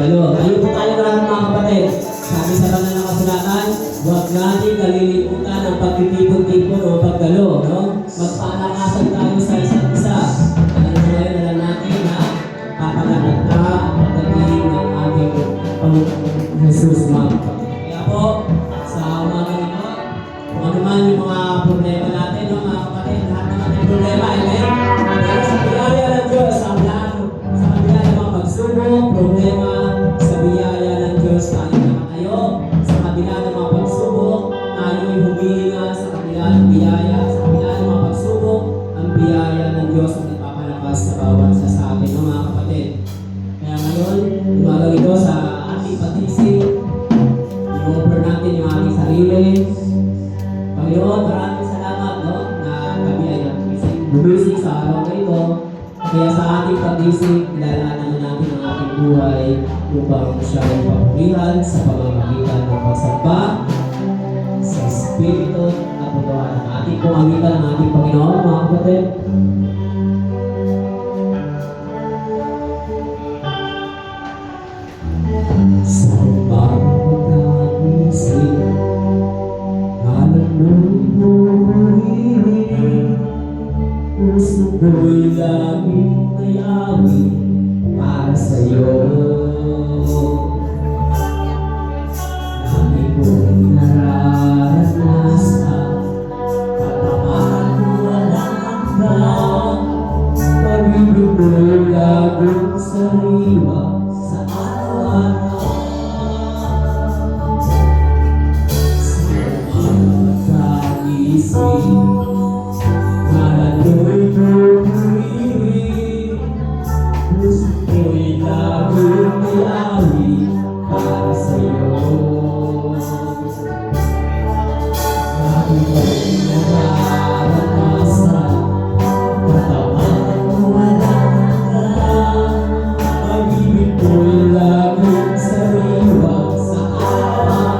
paggalo. Tayo po tayo lahat mga kapatid. Sabi sa banal na kasulatan, huwag natin kalilimutan ang pagtitipon-tipon o paggalo. No? Magpaalakasan tayo sa isa't isa. Ano ngayon na lang natin na papagamit na pagdating ng ating Panginoon Jesus mga kapatid. Kaya po, sa umaga nito, kung ano man yung mga problema natin, no, mga kapatid, lahat ng ating problema, amen? Pero sa biyaya ng Diyos, sa kabila ng mga pagsubok, problema, sa biyaya ng Diyos, tayo naman tayo. Sa kabila ng mga pagsubok, tayo ay humihinga sa kabila ng biyaya. Sa kabila ng mga pagsubok, ang biyaya ng Diyos ang ipapalakas sa bawat isa sa atin, no, mga kapatid. Kaya ngayon, umaga ito sa ating patisig, i-offer natin yung ating sarili. Panginoon, maraming salamat, no, na kami ay bumisig sa araw na ito. Kaya sa ating pag-isig, ilalaanan natin ang ating buhay upang siya ay papurihan sa pamamagitan ng pagsamba sa Espiritu at putuan ng ating pamamagitan ng ating Panginoon, mga kapatid. Sa pag-isig, alam mo pumili, puso ko'y laging mayawi para sa'yo. Lagi ko'y nararanasan, kapamahan ko walang hanggan. Pag-ibig ko'y laging sariwa sa araw-araw. Sa Malaloy pumili, puso ko'y laging mayawi para sa'yo. Lagi ko'y nararanasan, kapamahan ko walang hanggan. Pag-ibig ko'y laging sariwa sa araw-araw.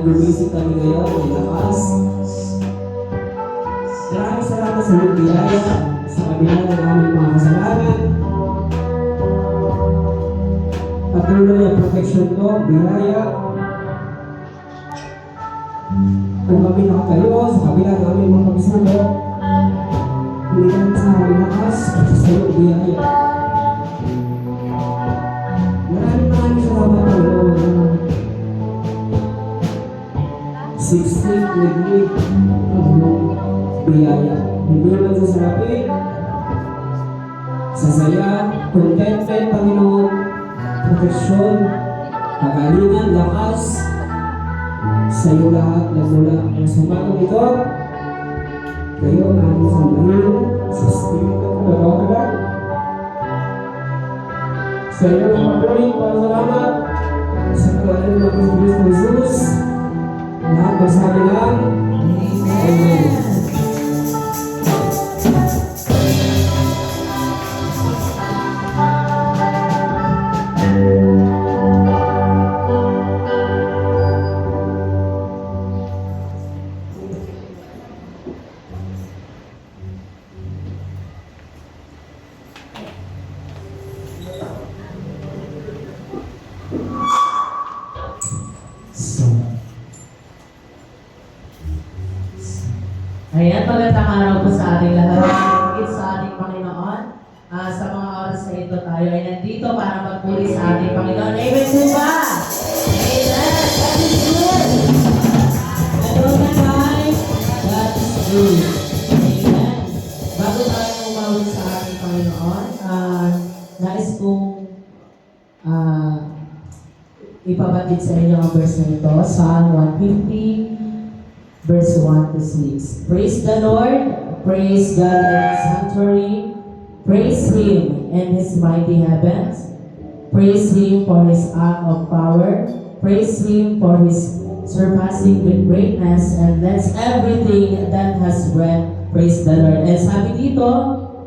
gumising kami ngayon, may lakas. Maraming salamat sa iyong biyaya, sa kabila ng aming mga kasalanan. Patuloy ang protection ko, biyaya. Kung kami nakatayo sa kabila ng aming mga pagkasalo, hindi kami sa aming lakas, sa iyong biyaya. Maraming salamat po. 16 liglig ang biyaya. Hindi naman sa sarapi, sa saya, contentment, Panginoon, proteksyon, kagalingan, lakas, sa iyo lahat na mula ang sumagang ito. Kayo ang ating sambahin sa Espiritu at Kagawakagan. Sa iyo ang papuri, pasalamat sa pangalan ng ating Kristo Jesus. Lahat magsabi lang, Amen. Ayan, magandang araw po sa ating lahat. It's sa ating Panginoon. Sa mga oras na ito tayo ay nandito para magpuri sa ating Panginoon. Amen po ba? Amen. That is good. Hello guys, that's good. Amen. Bago tayo umawit sa ating Panginoon, nais kong ipabatid sa inyo ang verse na ito. Psalm 150. Verse 1 to 6. Praise the Lord, praise God in His sanctuary, praise Him in His mighty heavens, praise Him for His arm of power, praise Him for His surpassing greatness, and let everything that has breath praise the Lord. And sabi dito,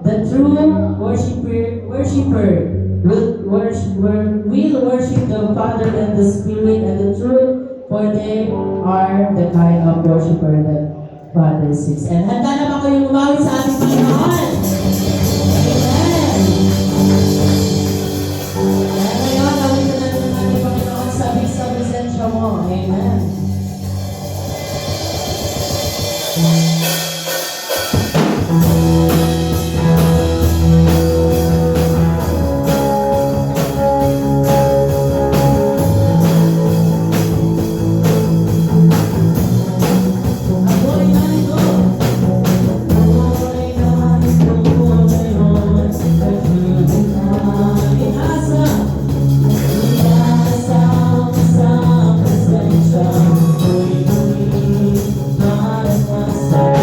the true worshipper will worship the Father and the Spirit and the truth, for they are the kind of worshiper that Father seeks. And handa na ba kayong umawit sa ating Panginoon? Amen! Kaya ngayon, awitin natin ang ating Panginoon sa presensya mo. Amen! Sa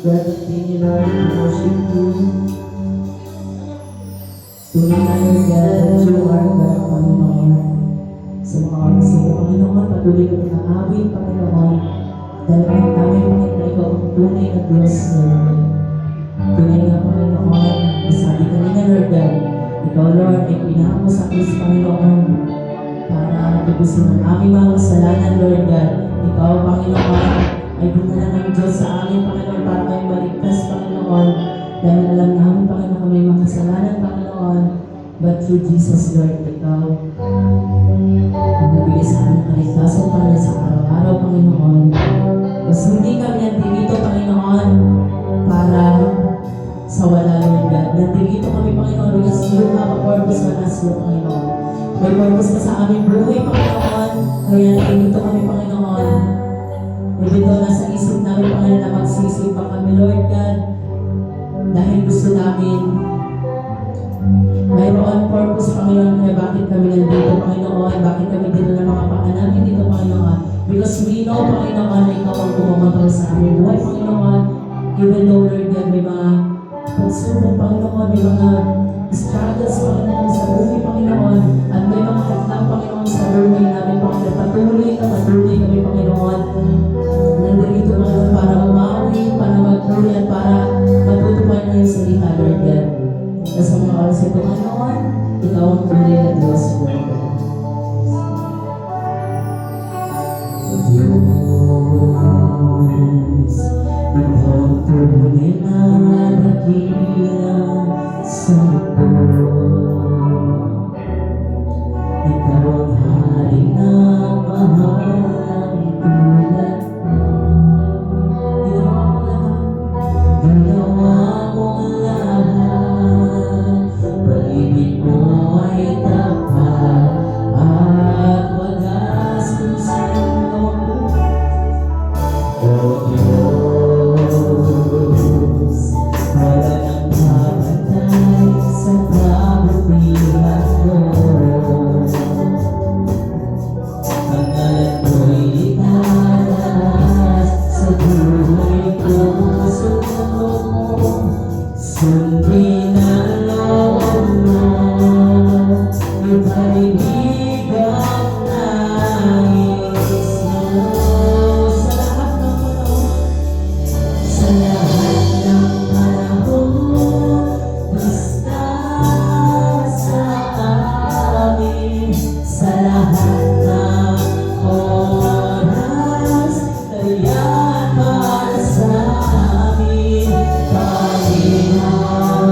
God, continue, Lord, to worship you. Tunay na, Lord God, that you are God, Panginoon. Sa mga oras ito, Panginoon, patuloy kami ng awit, Panginoon. Dahil ang namin, Panginoon, na ikaw ang tunay na Diyos, Lord. Tunay nga, Panginoon, nasabi kanina, Lord God, ikaw, Lord, ay pinahamo sa krus, Panginoon, para tubusin ang aming mga kasalanan, Lord God. Ikaw, Panginoon, ay dinala ng Diyos sa amin, Panginoon, para kayong maligtas, Panginoon. Dahil alam namin, Panginoon, kami mga kasalanan, Panginoon. But through Jesus, Lord, ikaw, ang nabigay sa amin ng kaligtasan, Panginoon, sa araw-araw, Panginoon. Mas hindi kami nandito, Panginoon, para sa wala, Lord God. Nandito kami, Panginoon, because you have a purpose for us, Lord, Panginoon. May purpose ka sa aming buhay, Panginoon. Kaya nandito kami, Panginoon. Even though nasa isip namin, Panginoon, na magsisip pa kami, Lord God, dahil gusto namin mayroon purpose, Panginoon, kaya bakit kami nandito, Panginoon, bakit kami dito ng mga paka namin dito, Panginoon. Because we know, Panginoon, na ikaw ang kumakontrol sa aming buhay, Panginoon. Even though, Lord God, may mga pagsubok, Panginoon, may mga struggles, Panginoon, sa buhay, Panginoon, at may mga hatlang, Panginoon, sa buhay namin, Panginoon. Patuloy kami, Panginoon. Nandito, Panginoon, para umawi, para magpuli, at para matutupad na yung salita, Lord God. Sa mga oras ito, Panginoon, ikaw ang tunay na Diyos, Lord God. Diyos, ikaw ang tunay na dakila sa mundo. Ikaw ang hari na mahalang tulad mo. Ginawa mo lahat. Pag-ibig mo ay tapat at wagas kung sino mo. O Diyos, wala nang mapatay sa kabutihan mo. Ang ngalan mo'y itaas sa buhay ko. Sundin ang loob mo, ipaibig ang nais mo. Sa lahat ng panahon, basta sa amin. Sa lahat ng oras, kaya para sa amin. Panginoon,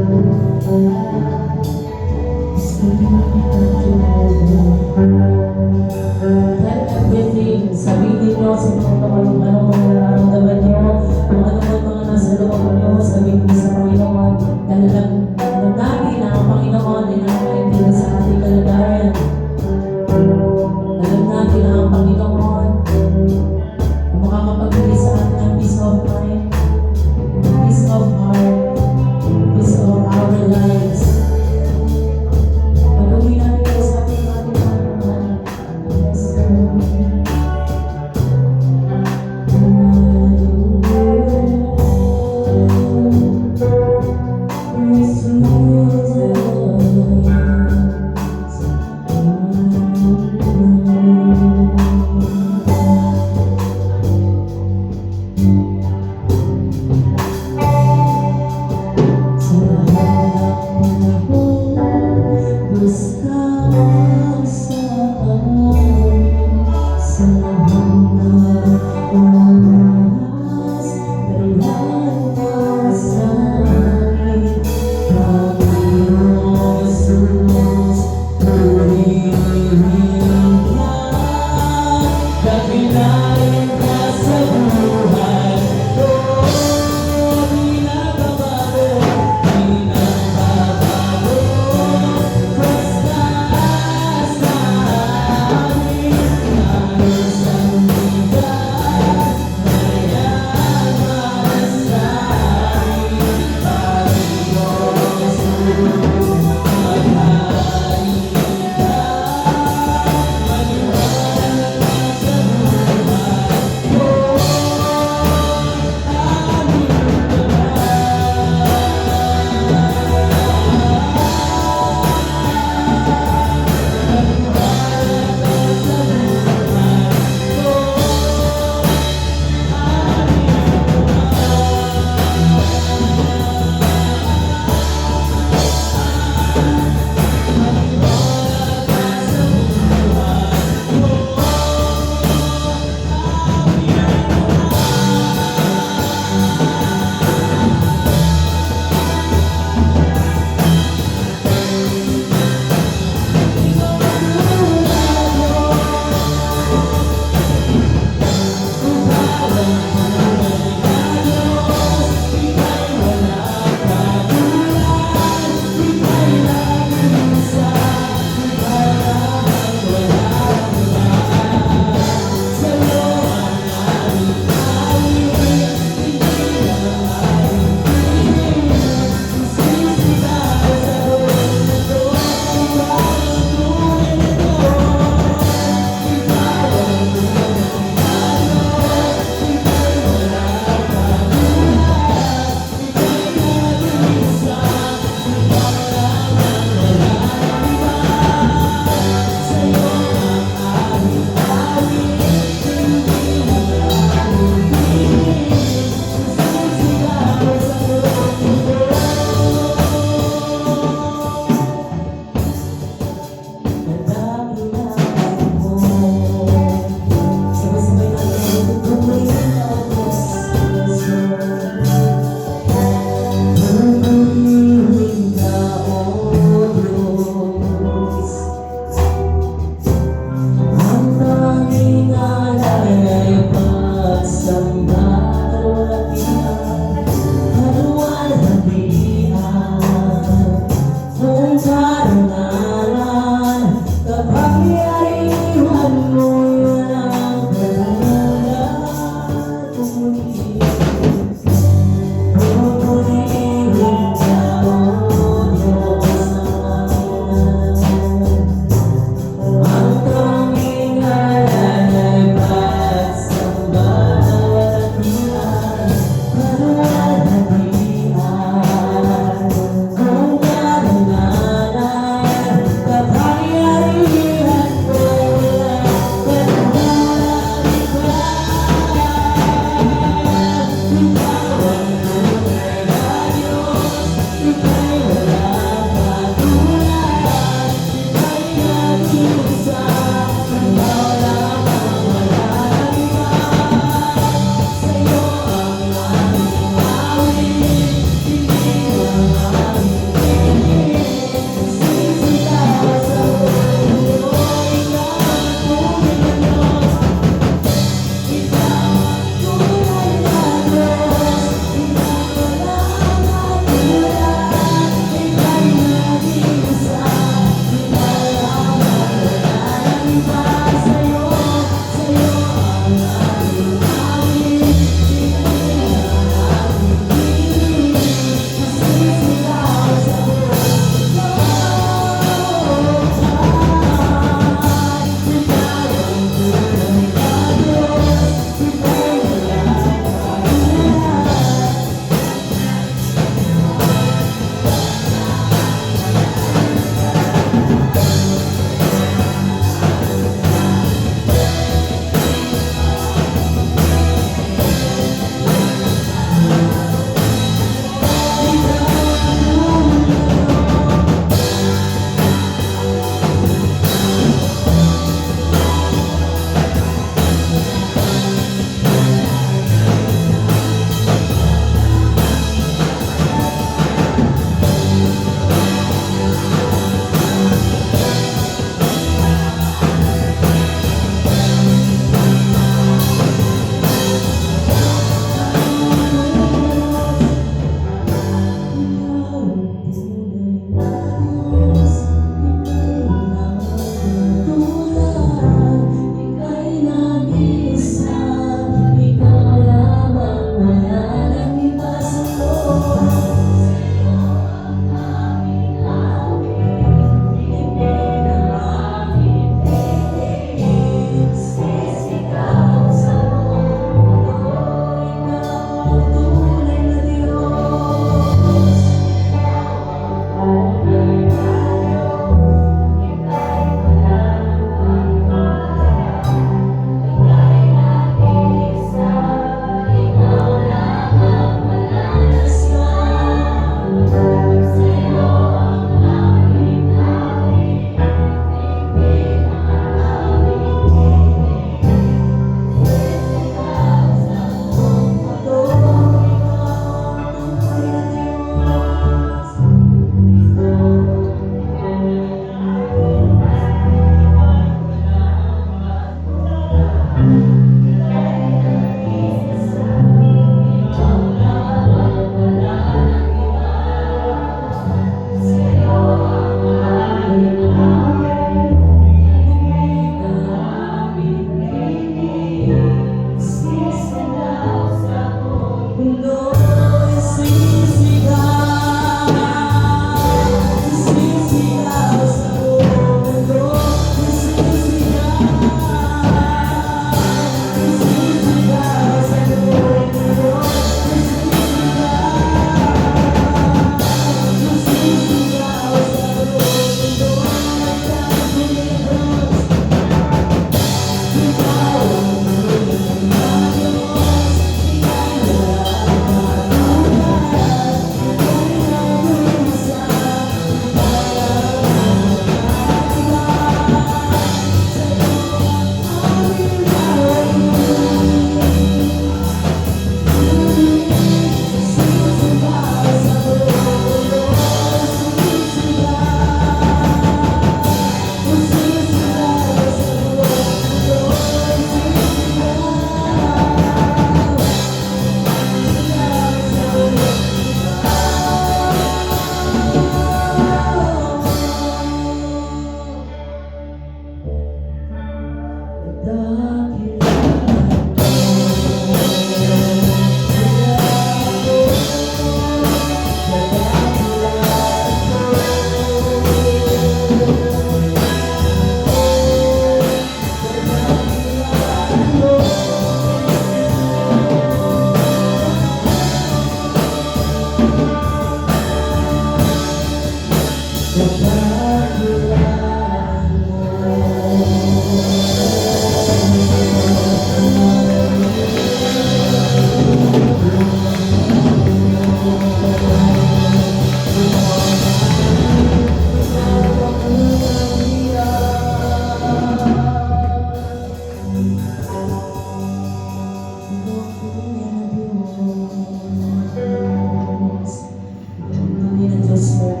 Hindi ng Diyos, Lord,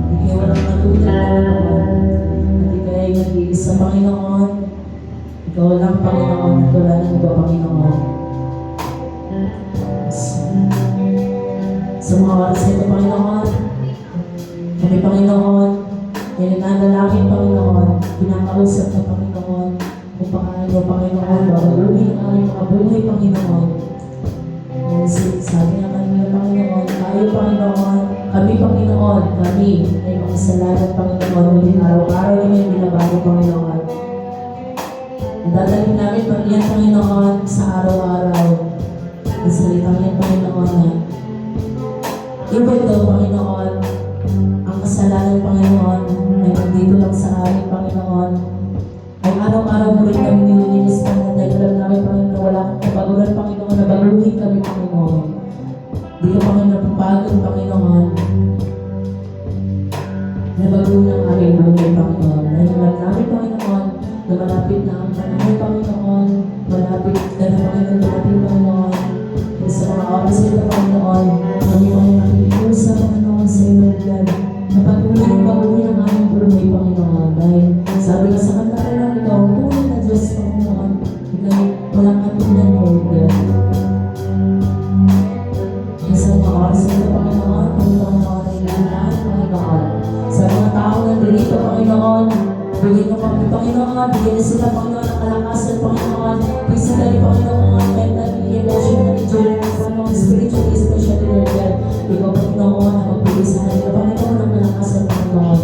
hindi kayo walang natulad, Panginoon. Hindi kayo nag-iisa, Panginoon. Ikaw lang, Panginoon, at wala ng iba, Panginoon. Sa mga oras na ito, Panginoon, kami, Panginoon, nananalangin, Panginoon, pinakausap na, Panginoon, kung paano, Panginoon, babaluhin ang aming mga buhay, Panginoon. Sabi nga kanina, Panginoon, tayo, Panginoon, kami, Panginoon, kami ay makasalanan, Panginoon, ngunit araw-araw namin yung binabago, Panginoon. Ang dadalhin namin pa yan, Panginoon, sa araw-araw. Ang salitang yan, Panginoon, na even though, Panginoon, ang kasalanan, Panginoon, ay nandito lang sa amin, Panginoon, ay araw-araw mo rin kami nililinistan na dahil alam namin, Panginoon, na wala kang kabagulan, Panginoon, na baguhin kami, Panginoon. Di ka, Panginoon, napapagod, Panginoon, na baguhin ang aming buhay, Panginoon. Dahil alam namin, Panginoon, na malapit na ang panahon, Panginoon, malapit na na, Panginoon, dumating, Panginoon. Kaya sa mga oras ito, Panginoon, kami, Panginoon, nakikiusa, Panginoon, sa iyo, Lord, na baguhin ang aming buhay, Panginoon. Dahil sabi ka sa kanta lang, ikaw ang tunay na Diyos, Panginoon. Ikaw walang katulad, Lord. Kaya sa mga oras ito, Panginoon, Panginoon, ay lahat, Panginoon. Sa mga tao na dito, Panginoon, bigyan mo kami, Panginoon, bigyan na sila, Panginoon, ng kalakasan, Panginoon, physically, Panginoon, mentally, emotionally, Panginoon, spiritually, especially, Lord God. Ikaw, Panginoon, ang magbigay sa kanila, Panginoon, ng kalakasan, Panginoon.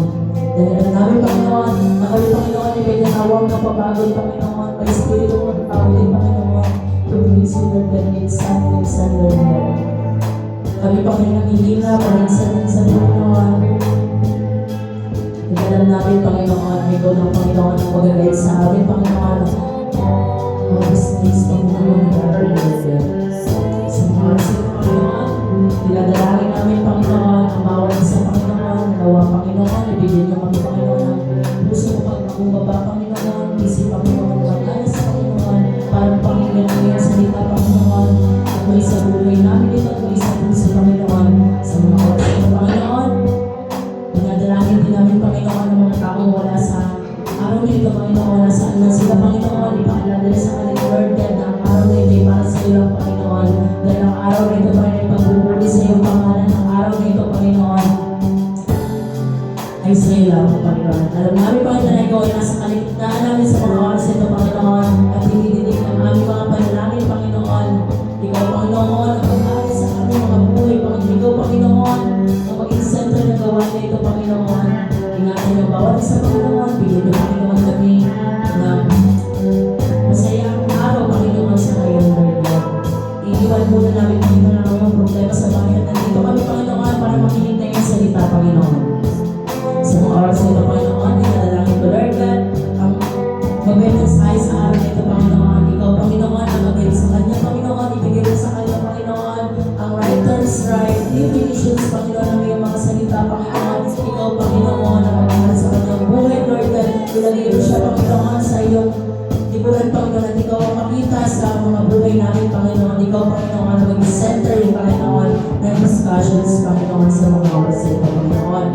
Dahil alam namin, Panginoon, na kami, Panginoon, ay may natawag na pagbagon, Panginoon, may spirito ng tao din, Panginoon, to believe sa Lord God, minsan, Lord God. Kami, Panginoon, nanghihina, paminsan-minsan, Panginoon. Alam namin, Panginoon, may ikaw ng Panginoon ang magagayad sa amin, Panginoon. Mga business, Panginoon, Lord God. Sa mga oras ito, Panginoon, niladalangin namin, Panginoon, ang bawat isa, Panginoon, nawa, Panginoon, ibigyan niyo kami, Panginoon, ng puso mo pagmababa, Panginoon, isip, Panginoon, pag-alas, Panginoon, parang Panginoon ang iyong salita, Panginoon, at may sa buhay namin ito, at may sa puso, Panginoon, sa mga oras ito, Panginoon. Pinadalangin din namin, Panginoon, ng mga taong wala sa araw nito, Panginoon, na saan man sila, Panginoon, ipaalala nila sa kanila, Lord God, na ang araw na ito ay para sa iyo lang, Panginoon. Dahil ang araw na ito, Panginoon, ay pagbubuli sa iyong pangalan. Ang araw na ito, Panginoon, ay sa iyo lang, Panginoon. Alam namin, Panginoon, na ikaw ay nasa kaligtaan namin sa mga oras ito, Panginoon, at hinidinig ang aming mga panalangin, Panginoon. Ikaw, Panginoon, ang pag-aari sa aming mga buhay, Panginoon. Ikaw, Panginoon, ang maging sentro ng gawa na ito, Panginoon. Ingatan niyo bawat isa, Panginoon. Bigyan niyo, Panginoon, kami ng masayang araw, Panginoon, sa ngayon, Lord God. Iiwan muna namin, Panginoon, ang mga problema sa bayan. Nandito kami, Panginoon, para makinig na iyong salita, Panginoon. Sa mga oras nito, Panginoon, dinadalangin ko, Lord God, ang mag-mensahe sa araw nito, Panginoon. Ikaw, Panginoon, ang mag-guide sa kanya, Panginoon. Ibigay mo sa kanya, Panginoon, ang right turns right, definitions, Panginoon, ng iyong mga salita, Panginoon. Ikaw, Panginoon, ang mag-guide sa kanyang buhay, Lord God. Ilagay mo siya, Panginoon, sa iyong liburan, Panginoon, at ikaw ang makita sa mga buhay namin, Panginoon. Ikaw, Panginoon, ang mag-center yung Panginoon ng discussions, Panginoon, sa mga oras ito, Panginoon.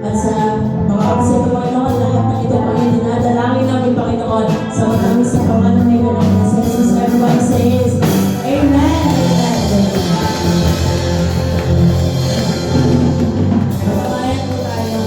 At sa mga oras ito, Panginoon, lahat ng ito, Panginoon, dinadalangin namin, Panginoon, sa marami sa pangalan ng ito, ng Jesus. Everybody says, Amen! Pagkabayan po tayo.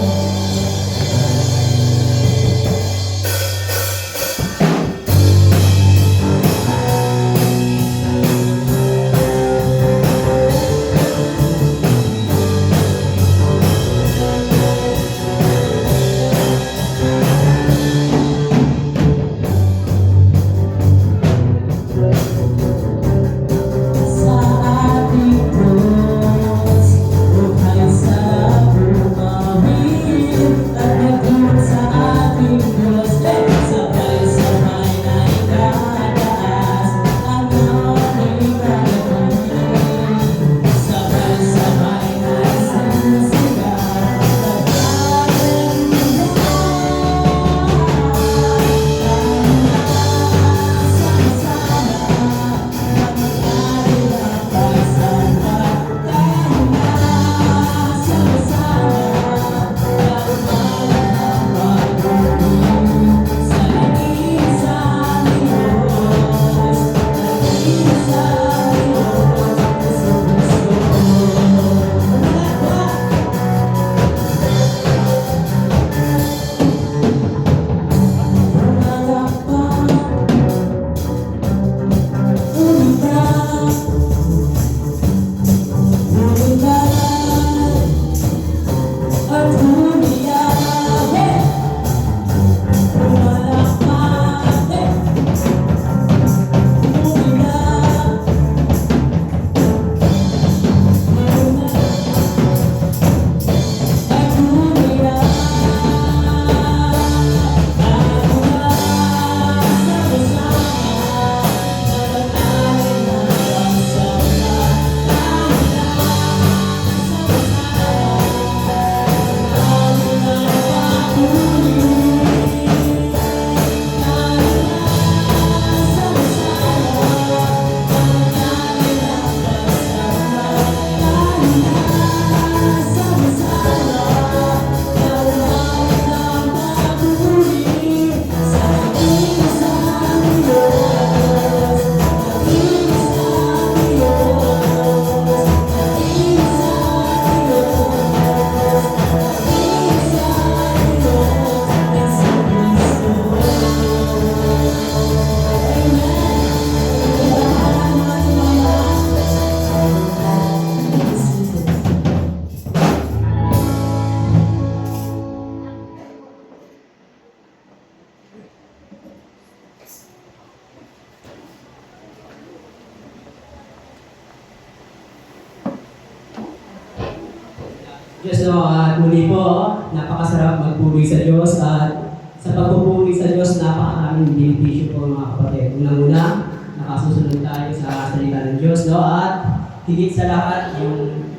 Diyos, no, at muli po, napakasarap magpuri sa Diyos at sa pagpupuri sa Diyos, napakaraming benepisyo po mga kapatid. Unang-una, nakasusunod tayo sa salita ng Diyos, no, at higit sa lahat, yung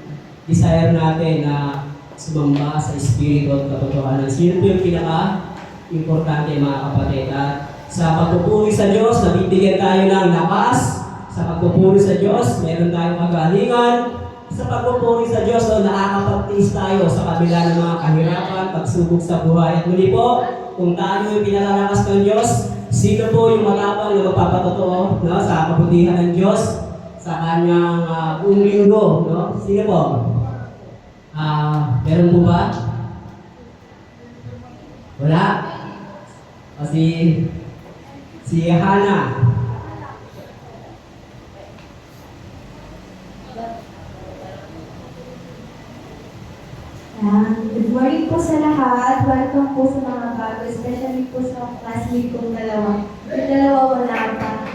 desire natin na sumamba sa Espiritu at katotohanan. Sino po yung pinaka-importante mga kapatid? At sa pagpupuri sa Diyos, nabibigyan tayo ng lakas. Sa pagpupuri sa Diyos, meron tayong kagalingan. Sa pagpupuri sa Diyos, nakakapagtiis tayo sa kabila ng mga kahirapan, pagsubok sa buhay. At muli po, kung tayo yung pinalalakas ng Diyos, sino po yung matapang na magpapatotoo, no, sa kabutihan ng Diyos sa kanyang buong linggo? No? Sino po? Meron po ba? Wala? O si Hana. Good morning po sa lahat. Welcome po sa mga bago, especially po sa classmate kong dalawa. Yung dalawa wala pa.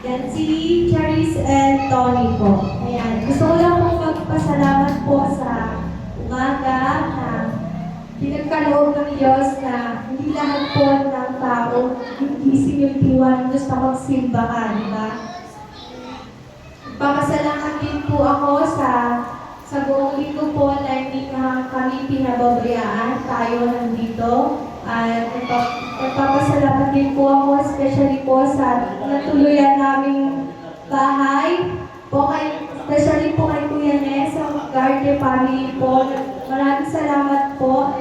Yan, si Charis and Tony po. Ayan. Gusto ko lang po magpasalamat po sa umaga na pinagkaloob ng Diyos na hindi lahat po ng tao yung gising yung tiwan gusto magsimbahan, di ba? Papasalamat din po ako sa buong linggo po na hindi kami pinababayaan, tayo nandito. At nagpapasalamat din po ako, especially po sa natuluyan naming bahay. Especially po kay Kuya Nes, sa Garde family po. Maraming salamat po.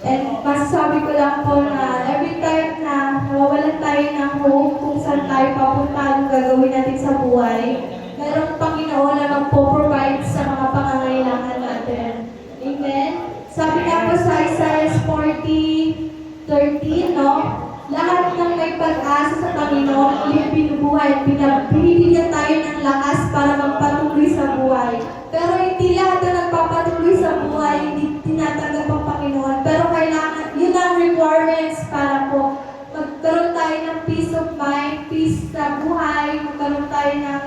And masasabi ko lang po na every time na nawawalan tayo ng hope kung saan tayo papunta, anong gagawin natin sa buhay, merong Panginoon na magpo-provide sa mga pangangailangan natin. Amen? Sabi nga po sa Isaiah 40:13, no? Lahat ng may pag-asa sa Panginoon, ulit binubuhay, binibigyan tayo ng lakas para magpatuloy sa buhay. Pero hindi lahat na nagpapatuloy sa buhay, hindi tinatanggap ang Panginoon. Pero kailangan, yun ang requirements para po magkaroon tayo ng peace of mind, peace sa buhay, magkaroon tayo ng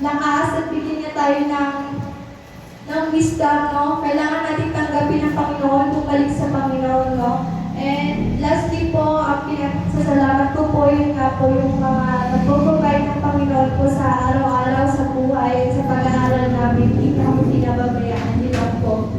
lakas at bigyan niya tayo ng wisdom, no? Kailangan natin tanggapin ang Panginoon, bumalik sa Panginoon, no? And lastly po, ang pinasasalamat ko po yun nga po yung mga nagpo-provide ng Panginoon po sa araw-araw sa buhay at sa pag-aaral namin. Hindi kami pinababayaan. Yun lang po.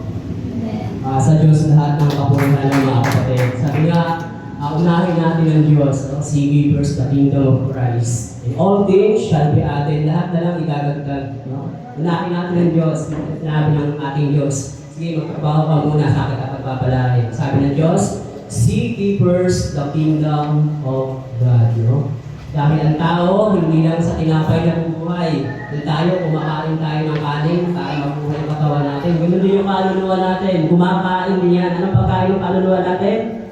Amen. Sa Diyos lahat ng kapurihan ng mga kapatid. Sabi nga, unahin natin ang Diyos. No? Seek ye first the kingdom of Christ. And all things shall be added. Lahat na lang idadagdag. No? Unahin natin ang Diyos. Sinabi ng ating Diyos. Sige, magtrabaho ka muna sa akin at pagpapalain. Sabi ng Diyos, seek ye first the kingdom of God. No? Dahil ang tao, hindi lang sa tinapay na bubuhay. Kung tayo, kumakain tayo ng kanin para mabuhay ang katawan natin. Ganun din yung kaluluwa natin. Kumakain din yan. Anong pagkain yung kaluluwa natin?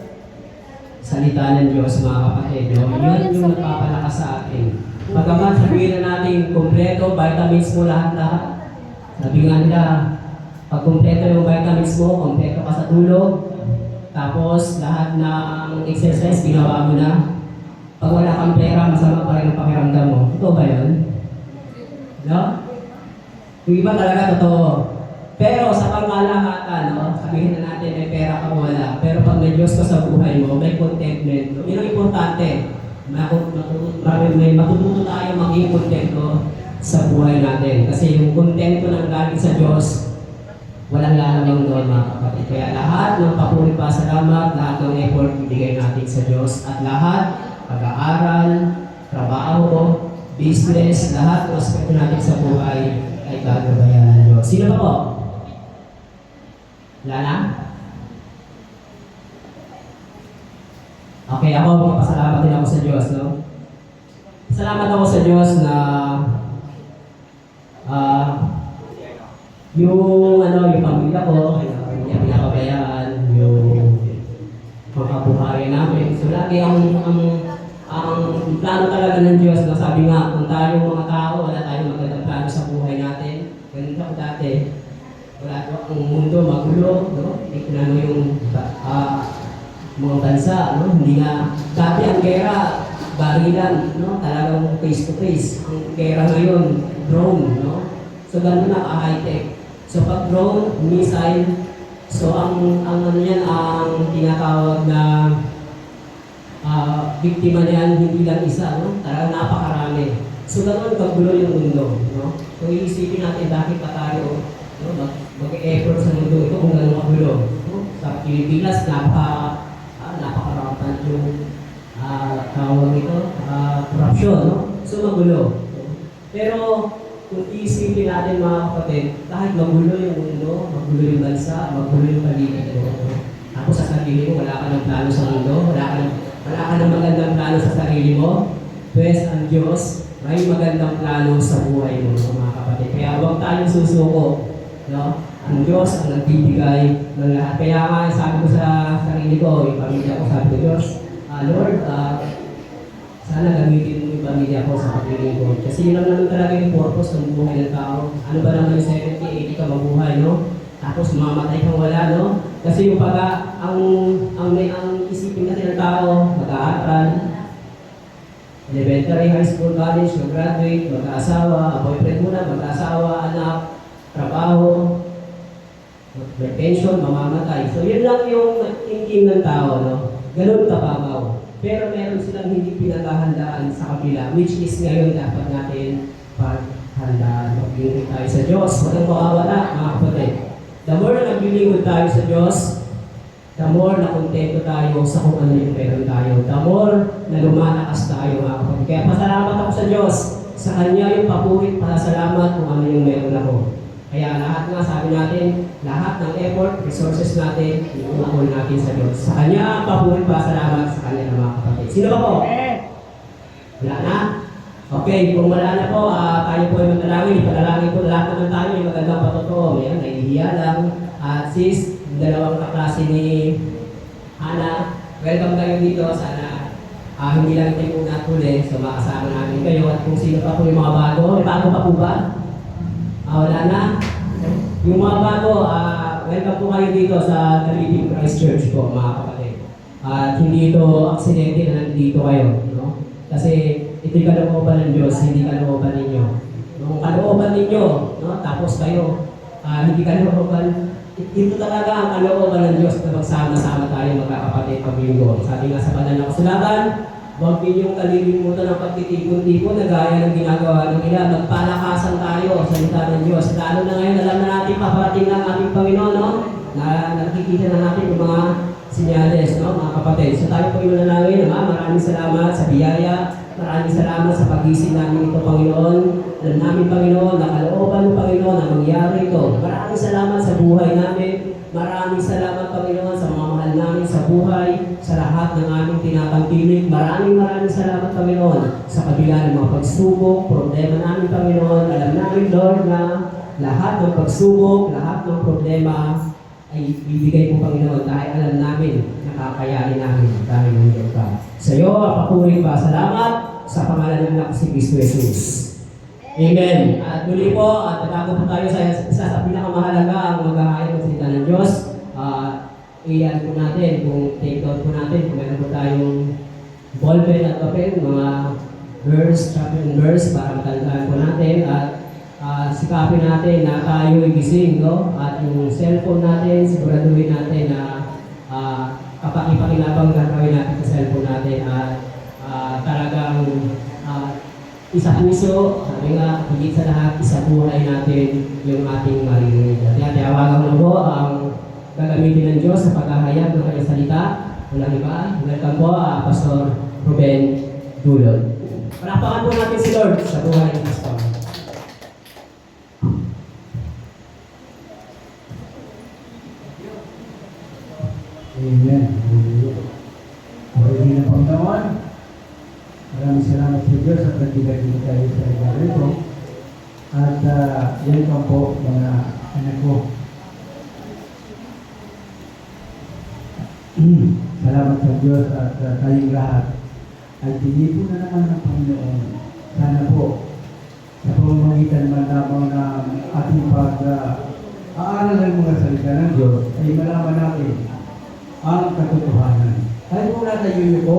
Salita ng Diyos, mga kapatid. No? Yun yung nagpapalakas sa atin. Pagkaman, sabihin na natin, kompleto, vitamins mo lahat-lahat. Sabi nga nila, pag kompleto yung vitamins mo, kompleto ka sa tulog. Tapos, lahat ng exercise, ginawa mo na. Pag wala kang pera, masama pa rin ang pakiramdam mo. Totoo ba yun? No? Yung iba talaga totoo. Pero sa pangkalahatan, no, sabihin na natin may pera ka o wala. Pero pag may Diyos ka sa buhay mo, may contentment. Yun ang importante. May matututo tayo maging kontento sa buhay natin. Kasi yung kontento ng galing sa Diyos, walang lalamang doon mga kapatid. Kaya lahat ng papuri pa salamat, lahat ng effort ibigay natin sa Diyos. At lahat, pag-aaral, trabaho, business, lahat ng aspekto natin sa buhay ay gagabayan ng Diyos. Sino ba po? Wala na? Okay, ako magpapasalamat din ako sa Diyos, no? Salamat ako sa Diyos na yung pamilya ko, hindi pinapabayaan, yung mga buhay namin. So lagi ang plano talaga ng Diyos na sabi nga, kung tayo mga tao, wala tayong magandang plano sa buhay natin. Ganun ako dati. Wala ang mundo magulo, no? Ano yung mga bansa, no? Hindi nga, dati ang gera, barilan, no? Talagang face to face. Ang gera ngayon, drone, no? So ganun na ka-high-tech. So pag drone, missile, So ang ano yan, ang tinatawag na biktima niyan, hindi lang isa, no? Talagang napakarami. So ganoon kagulo yung mundo, no? Kung iisipin natin bakit pa tayo, no, mag-effort sa mundo ito kung gano'n kagulo. No? Sa Pilipinas, napakarapat yung tawag ito, corruption, no? So magulo. No? Pero kung iisipin natin mga kapatid, kahit magulo yung mundo, magulo yung bansa, magulo yung paligid mo, no? Tapos sa sarili mo, wala ka ng plano sa mundo, wala ka ng magandang plano sa sarili mo, pues ang Diyos may magandang plano sa buhay mo, mga kapatid. Kaya huwag tayong susuko, no? Ang Diyos ang nagbibigay ng lahat. Kaya nga, sabi ko sa sarili ko, yung pamilya ko, sabi ko, Diyos, Lord, sana gamitin mo yung pamilya ko sa pagpiling ko. Kasi yun lang naman talaga yung purpose ng buhay ng tao. Ano ba naman yung 70, 80 ka mabuhay, no? Tapos mamamatay kang wala, no? Kasi yung ang isipin natin ng tao, mag-aaral, elementary, high school, college, mag-graduate, mag-aasawa, boyfriend muna, mag-aasawa, anak, trabaho, may pension, mamamatay. So yun lang yung thinking ng tao, no? Ganun kababaw. Pero meron silang hindi pinaghahandaan sa kabila, which is ngayon dapat natin paghandaan. Maglingkod tayo sa Diyos. Walang mawawala, mga kapatid. The more na naglilingkod tayo sa Diyos, the more na kontento tayo sa kung ano yung meron tayo. The more na lumalakas tayo, mga kapatid. Kaya pasalamat ako sa Diyos. Sa Kanya yung papurit, pasalamat kung ano yung meron ako. Kaya lahat nga, sabi natin, lahat ng effort, resources natin, iuukol natin sa Diyos. Sa Kanya ang papurit, pasalamat sa Kanya ng mga kapatid. Sino ba po? Wala na? Okay, kung wala na po, tayo po ay manalangin. Ipanalangin po lahat naman tayo, may magandang patotoo. May nahihiya lang. At sis, yung dalawang kaklase ni Hana, welcome kayo dito. Sana hindi lang tayo una huli, so makasama namin kayo. At kung sino pa po yung mga bago, may bago pa po ba? Wala na? Yung mga bago, welcome po kayo dito sa The Living Christ Church po, mga kapatid. At hindi ito aksidente na nandito kayo, no? Kasi ito'y kalooban ng Diyos, hindi kalooban ninyo. Nung kalooban ninyo, no? Tapos kayo, hindi kalooban, ito talaga ang kalooban ng Diyos na magsama-sama tayo magkakapatid pag-linggo. Sabi nga sa banal na kasulatan, huwag ninyong kalilimutan ng pagtitipon-tipon na gaya ng ginagawa ng ilan. Magpalakasan tayo sa salita ng Diyos. Lalo na ngayon, alam na natin paparating ng ating Panginoon, no? Na nakikita na natin yung mga sinyales, no? Mga kapatid. So tayo po yung nanalangin, maraming salamat sa biyaya. Maraming salamat sa pag-isip namin ito, Panginoon. Alam namin, Panginoon, na kalooban mo, Panginoon, na mangyari ito. Maraming salamat sa buhay namin. Maraming salamat, Panginoon, sa mga mahal namin sa buhay, sa lahat ng aming tinatangkilik. Maraming salamat, Panginoon, sa kabila ng mga pagsubok, problema namin, Panginoon. Alam namin, Lord, na lahat ng pagsubok, lahat ng problema ay bibigay mo, Panginoon, dahil alam namin, nakakayanin namin dahil nandiyan ka. Sa iyo, papurin pa. Salamat sa pangalan ng anak si Kristo Jesus. Amen. At muli po, at natago po tayo sa isa sa pinakamahalaga ang mag-aayos ng salita ng Diyos. Iyan po natin, kung take out po natin, kung meron po tayong ballpen at papel, mga verse, chapter and verse, para matandaan po natin. At sikapin natin na tayo ay gising, no? At yung cellphone natin, siguraduhin natin na kapakipakinabang gagawin natin sa cellphone natin. At talagang isa puso, sabi nga, higit sa lahat, isa buhay natin yung ating maririnig. At tiyawagan mo po ang gagamitin ng Diyos sa paghahayag ng kanyang salita. Walang iba. Welcome po, Pastor Ruben Dulon. Palapakan po natin si Lord sa buhay ng Pastor. Amen. Maraming na pangtawan. Maraming salamat sa Diyos at nagbigay din tayo sa regalo ito. At yan pa po mga anak ko. Salamat sa Diyos at tayong lahat ay tinipo na naman ng Panginoon. Sana po sa pamamagitan man lamang ng ating pag-aaral ng mga salita ng Diyos ay malaman natin ang katotohanan. Ay kung natayo niyo po,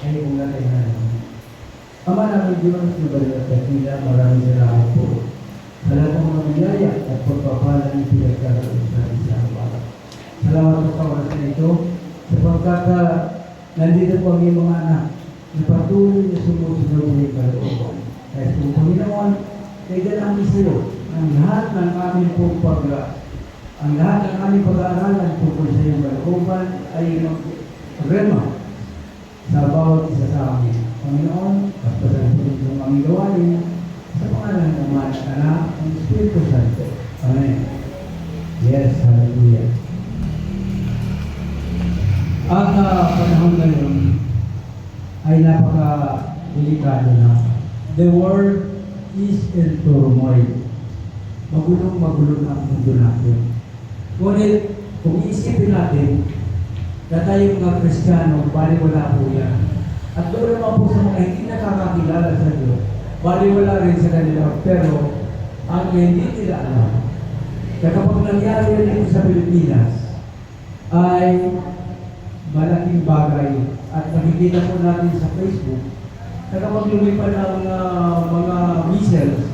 ay kung natayo na naman. Ama namin Diyos, nabalit at dakila, maraming salamat po. Sa lahat ng mga biyaya at pagpapala ng pinagkakaroon sa isang araw. Salamat po sa oras na ito. Sapagkat nandito po ang iyong mga anak na patuloy na sumusunod sa iyong kalooban. Kaya po, Panginoon, kaya namin sa iyo ang lahat ng aming pong ang lahat ng aming pag-aaralan tungkol sa iyong kalooban ay rema sa bawat isa sa amin. Panginoon, kapasan po itong aming gawain sa pangalan ng Ama at Anak ng Espiritu Santo. Amen. Yes, hallelujah. Ang panahon ngayon ay napaka-delikado na. The world is in turmoil. Magulong-magulo ang mundo natin. Ngunit, kung iisipin natin na tayong mga Kristiyano, bali wala po yan. At doon naman po sa mga hindi nakakakilala sa Diyos, bali wala rin sa kanila, pero ang hindi nila alam, na kapag nangyari yan dito sa Pilipinas, ay malaking bagay. At nakikita po natin sa Facebook, na kapag lumipad ng mga missiles,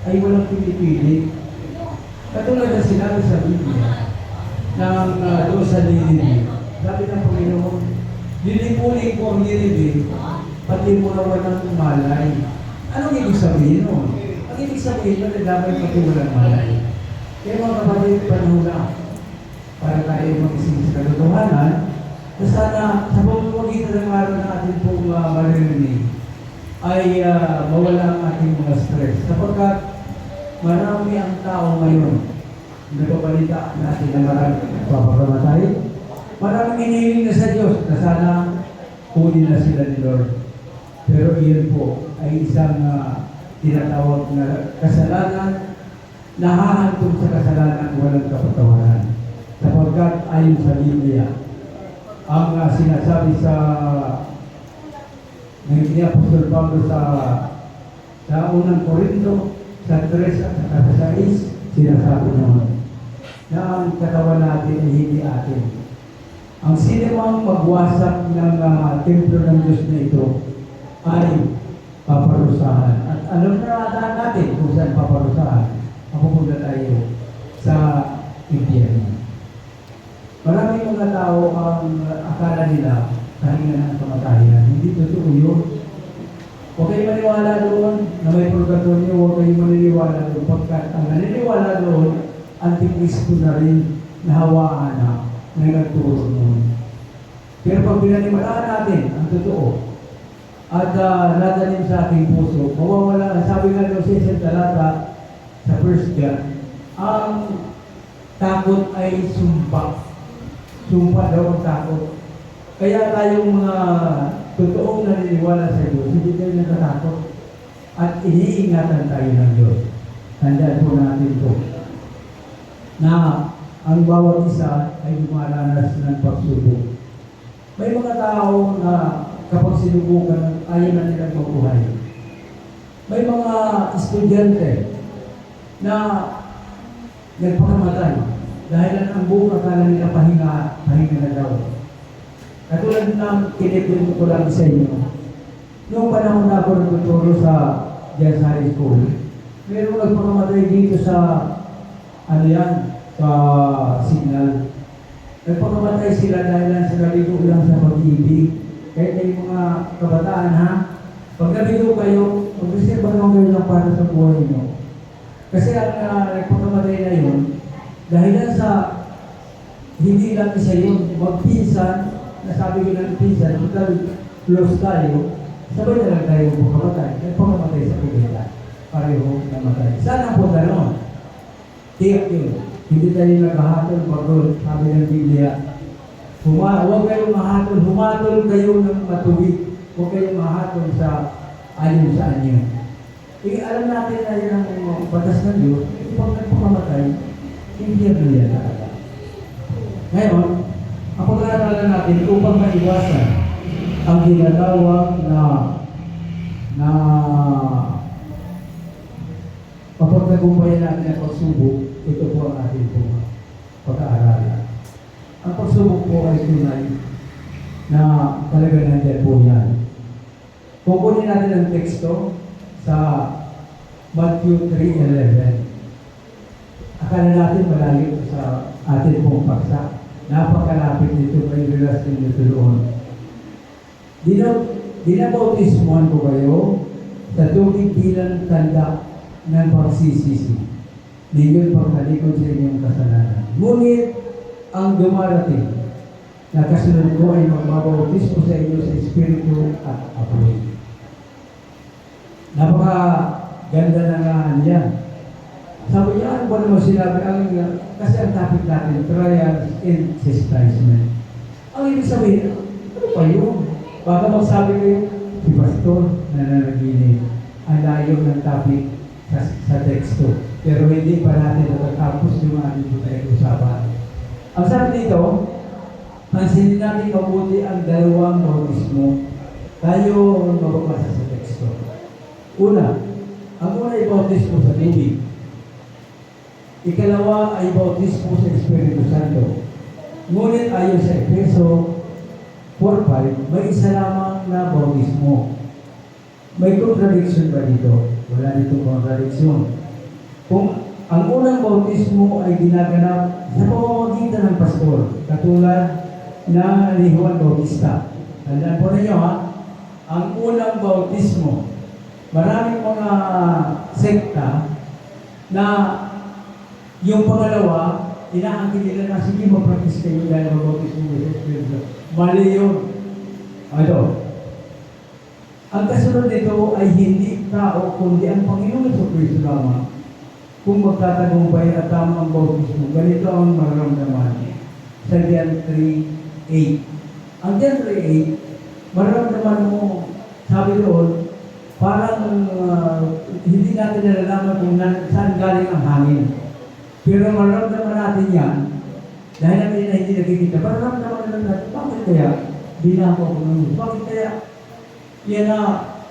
ay walang pinipili. Katulad na sinabi sa Biblia, ng doon sa Nineveh. Sabi ng Panginoon, lilipulin ko ang Nineveh, pati mo na walang malay. Anong ibig sabihin nun? Ang ibig sabihin nun, naglamay pati walang malay. Kaya mga kapatid, panahon na para tayo mag-ising sa katotohanan, na sana sa pamamagitan ng araw na ating pong maririnig, ay mawala ang ating mga stress. Sapagkat marami ang tao ngayon, nagpabalita natin na maraming papakamatay. Maraming hinihiling na sa Diyos na sana kunin na sila ni Lord. Pero iyon po ay isang tinatawag na kasalanan, nahahantong sa kasalanan walang kapatawaran. Sapagkat ayon sa Biblia, ang sinasabi sa ni Apostol Pablo sa unang Korinto, sa 3 at sa 6, sinasabi naman na ang katawan natin ay hindi atin. Ang sinumang magwasak ng templo ng Diyos na ito ay paparusahan. At alam na natin kung saan paparusahan. Mapupunta tayo sa impyerno. Maraming mga tao ang akala nila kahinga ng kamatayan. Hindi totoo yun. Huwag kayo maniwala doon na may purgatorio, huwag kayo maniniwala doon. Pagkat ang naniniwala doon, Antikristo na rin nahawaan na nagturo noon. Pero pag pinaniwalaan natin ang totoo at nadalim sa ating puso, mawawala, sabi nga doon sa isang talata sa 1 John, ang takot ay sumpa. Sumpa daw ang takot. Kaya tayong mga totoong naniniwala sa Diyos, hindi tayo natatakot at iniingatan tayo ng Diyos. Tandaan po natin ito na ang bawat isa ay dumaranas ng pagsubok. May mga tao na kapag sinubukan, ayaw na nilang mabuhay. May mga estudyante na nagpakamatay dahil ang buong akala nila pahinga na daw. Katulad ng kinipin ko lang sa inyo, noong panahon na ako nagtuturo sa Jazz High School, mayroong nagpakamatay dito sa sa signal. Nagpakamatay sila dahil lang sa naligo lang sa pag-ibig. Kahit ay mga kabataan ha, pag naligo kayo, mag-reserve naman kayo lang para sa buhay nyo. Kasi ang nagpakamatay na yun, dahil lang sa hindi lang isa yun, magpinsan, nasabi ko ng pinsan, total close tayo, sabay na lang tayo magpakamatay. Nagpakamatay sa pagkita. Pareho namatay. Sana po gano'n. Tiyak yun. Hindi tayo naghahatol bago sabi ng Biblia. Huwag kayong mahatol. Humatol kayo ng matuwid. Huwag kayong mahatol sa ayon sa anyo. Alam natin na yun ang batas ng Diyos. Pag nagpakamatay, hindi yan talaga. Ngayon, ang pag-aaralan natin upang maiwasan ang ginatawag na kapag nagumpayan natin ang pagsubok, ito po ang ating pag-aaralan. Ang pagsubok po ay tunay na talaga nandiyan po yan. Kukunin natin ang teksto sa Matthew 3:11. Akala natin malayo sa atin pong paksa. Napakalapit nito, may relasyon nito doon. Dinabautismuhan ko kayo sa tubig bilang tanda ng pagsisisi. Ninyo'y pagkalikod sa inyong kasalanan. Ngunit ang dumarating na kasunod ko ay magbabautismo sa inyo sa Espiritu at Apoy. Napakaganda na nga niya. Sabi niya, ano ba naman sinabi? Kasi ang topic natin, trials and chastisement. Ang ibig sabihin, ano pa yun? Baka magsabi kayo, si Pastor na nanaginip. Ang layo ng topic sa teksto. Pero hindi pa natin natatapos yung ating pinag-usapan. Ang sabi dito, pansinin natin mabuti ang dalawang bautismo. Tayo mababasa sa teksto. Una, ang una ay bautismo sa tubig. Ikalawa ay bautismo sa Espiritu Santo. Ngunit ayon sa Efeso 4:5, may isa lamang na bautismo. May contradiction ba dito? Wala dito contradiction. Kung ang unang bautismo ay ginaganap sa pamamagitan ng pastor, katulad na ni Juan Bautista. Tandaan po ninyo ha, ang unang bautismo, maraming mga sekta na yung pangalawa, inaangkin nila na sige mag-practice kayo dahil mag-bautismo sa Espiritu. Mali yun. Ano? Ang kasunod nito ay hindi tao, kundi ang Panginoon sa Kristo lamang. Kung magtatagumpay at tama ang bautismo, ganito ang mararamdaman. Sa John 3:8. Ang John 3:8, mararamdaman mo, sabi doon, parang hindi natin nalalaman kung saan galing ang hangin. Pero mararamdaman natin yan, dahil natin na hindi nakikita, mararamdaman natin, bakit kaya? Binako ko naman. Bakit kaya? Yan na,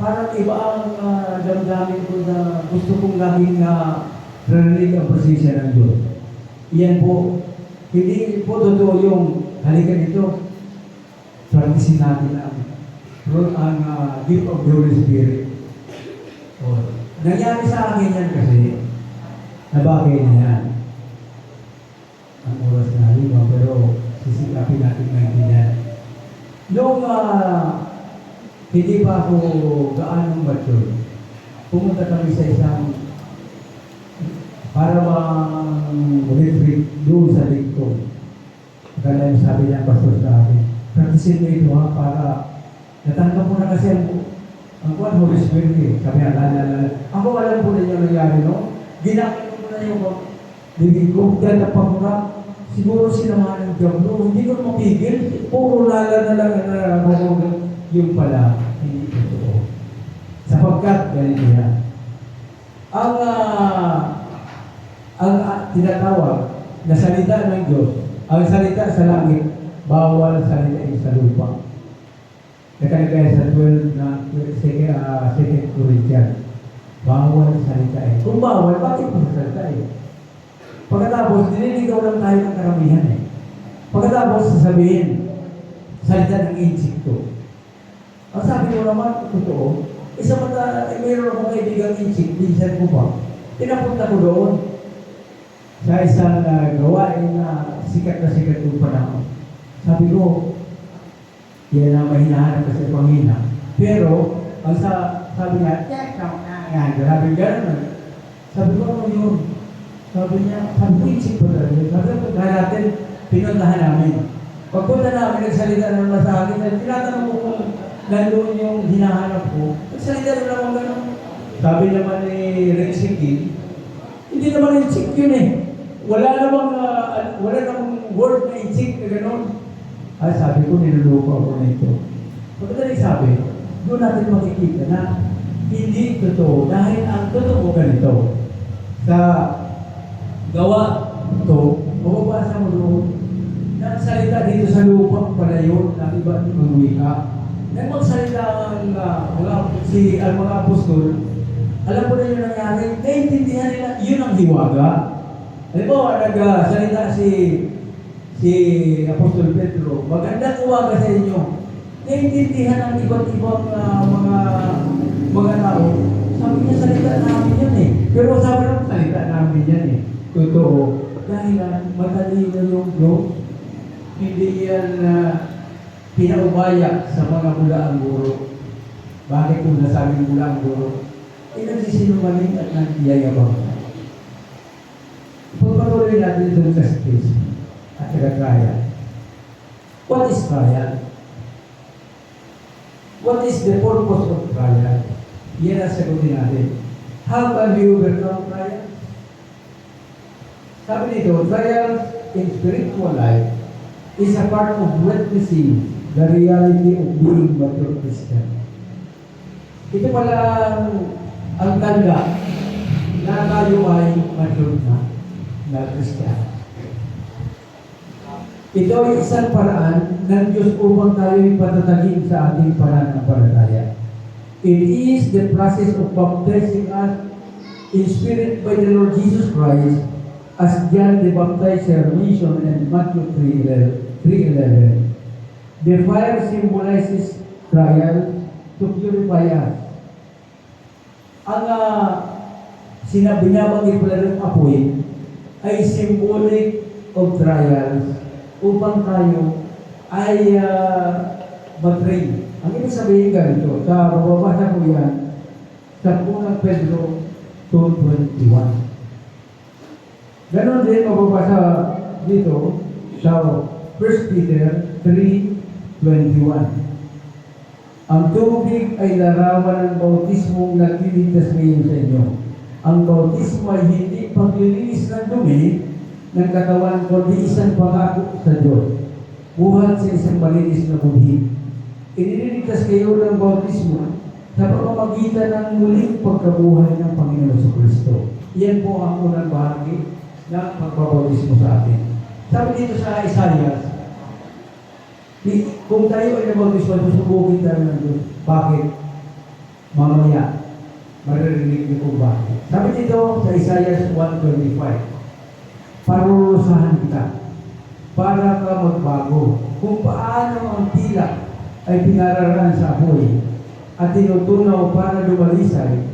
parang iba ang damdamin ko na gusto kong laging narinig ang presensya ng Diyos. Yan po, hindi po totoo yung halika dito. Practicein natin ang gift of the Holy Spirit. Nangyari sa akin yan kasi, nabagay na yan. Ang oras na lima, pero sisikapin natin maintindihan. Noong hindi pa ako gaanong mature, pumunta kami sa isang para retreat doon sa Ligtong. Kaya sabi niya, pastor sa akin, practicein mo ito ha, para natanggap mo na kasi ang Holy Spirit eh. Sabi niya, ako alam po na niya nangyari, no? Ginamit ko na yung bibig ko, ganda pa ko na, siguro sinamahan ng Diablo, hindi ko mapigil, puro lala na lang yung pala, hindi totoo. Sapagkat, ganito yan. Ang tinatawag na salita ng Diyos, ang salita sa langit, bawal salita sa lupa. Nakalagay sa 12 na 2 Corinthians, bawal salita. Kung bawal, bakit mo salita? Pagkatapos, nililigaw lang tayo ng karamihan Pagkatapos, sasabihin, salita ng insikto. Ang sabi ko naman, totoo, mayroon akong kaibigang insik, minsan ko pa, pinapunta ko doon sa isang gawain na sikat yung panahon. Sabi ko, yan ang mahinahanap kasi pangina. Pero, ang sabi niya, sabi gano'n. Sabi ko, ano yun? Sabi niya, sabi ko, insik po talaga. Sabi ko, kaya natin, pinuntahan namin. Pagpunta namin, nagsalita naman sa akin, tinatanong ko kung nandun yung hinahanap ko, nagsalita naman gano'n. Sabi naman ni Rexiki, hindi naman insik yun Wala namang word na insik na gano'n. Ay, sabi ko, nilulupa ako na ito. Pagkatalik sabi, doon natin makikita na hindi totoo. Dahil ang totoo ganito. Sa gawa ito, mababasa mo doon, nagsalita dito sa lupa pala yun, na iba't ibang wika. Nang magsalita ang mga apostol, alam ko na yun nangyari, naiintindihan nila, yun ang hiwaga. Halimbawa, nagsalita si Apostol Pedro, magandang uwaga sa inyo. Naiintindihan ang iba't ibang mga tao. Sabi niya, salita namin yan Pero sabi naman, salita namin yan Totoo. Dahil matalino yung Diyos. hindi yan pinaubaya sa mga bulaang guro. Bakit kung nasabing bulaang guro? Nagsisinungaling at nagyayabang. Pagpatuloy natin doon sa space at saka trial. What is trial? What is the purpose of trial? Yan ang sagutin natin. How can we overcome trial? Sabi nito, trial in spiritual life is a part of witnessing the reality of being mature Christian. Ito pala ang tanda na tayo ay mature na Christian. Ito ay isang paraan ng Diyos upang tayo ipatatagin sa ating pananampalataya. It is the process of baptizing us in spirit by the Lord Jesus Christ as John the Baptizer mentioned in Matthew 3:11. The fire symbolizes trial to purify us. Ang binabanggit pala ng apoy ay symbolic of trials upang tayo ay matrain. Ang ibig sabihin ganito, sa mababasa ko yan sa unang Pedro 2:21. Ganon din mababasa dito sa 1 Peter 3:21. Ang tubig ay larawan ng bautismong nagliligtas ngayon sa inyo. Ang bautismo ay hindi paglilinis ng dumi ng katawan, kundi isang pangako sa Diyos. Buhat sa isang malinis na budhi. Iniligtas kayo ng bautismo sa pamamagitan ng muling pagkabuhay ng Panginoon sa Kristo. Iyan po ang unang bahagi ng pagbabautismo sa atin. Sabi dito sa Isaiah, kung tayo ay nabautismo, susubukin tayo ng Diyos. Bakit? Mamaya, maririnig niyo kung bakit. Sabi dito sa Isaiah 1:25, parurusahan kita para ka magbago. Kung paano ang tila ay pinararaan sa apoy at tinutunaw para lumalisay,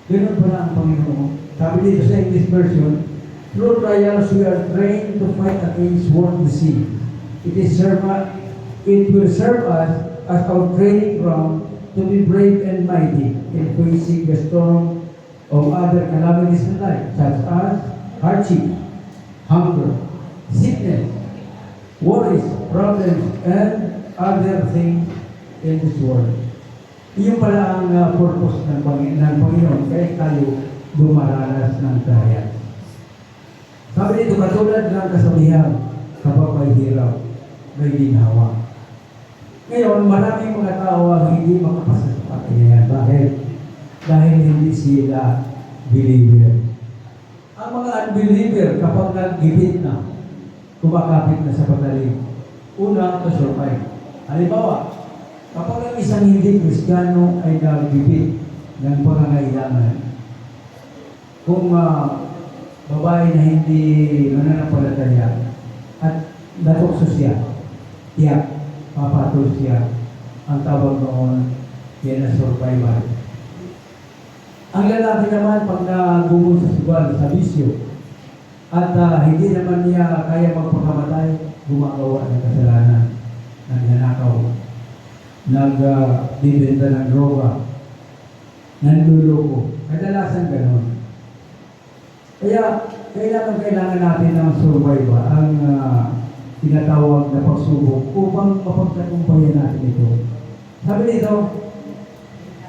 ganoon pala ang Panginoon. Sabi dito sa English version, through trials we are trained to fight against worldly sin. It will serve us as our training ground to be brave and mighty in facing the storm of other calamities in life, such as hardship, hunger, sickness, worries, problems, and other things in this world. Iyon pala ang purpose ng Panginoon, kaya tayo dumaranas ng trial. Sabi dito, katulad ng kasabihan, kapag may hirap, may ginhawa. Ngayon, maraming mga tao ang hindi makapasa sa pagkakayan. Bakit? Dahil hindi sila believer. Ang mga unbeliever, kapag naggipit na, kumakapit na sa patalim, una, to survive. Halimbawa, kapag ang isang hindi Kristiyano ay naggipit ng pangangailangan, kung babae na hindi mananampalataya at natukso siya, tiyak, papatol siya, ang tawag noon, yan ang survival. Ang lalaki naman, pag nagumon sa sugal, sa bisyo, at hindi naman niya kaya magpakamatay, gumagawa ng kasalanan, nagnanakaw, nagbibenta ng droga, nanluloko. Kadalasan ganon. Kaya, kailangan natin ng survival, ang tinatawag na pagsubok upang mapagtagumpayan natin ito. Sabi nito,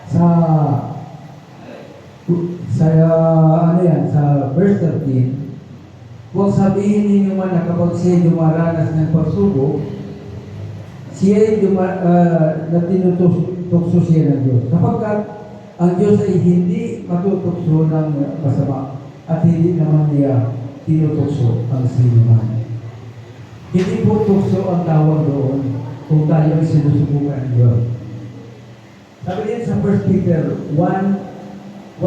sa verse 13, huwag sabihin ninyo man na kapag siya dumaranas ng pagsubok, siya na tinutukso siya ng Diyos. Sapagkat ang Diyos ay hindi matutukso ng masama at hindi naman niya tinutukso ang sinuman. Hindi po tukso ang tawag doon kung tayo ay sinusubukan ng Diyos. Sabi din sa 1 Peter 1:1-7,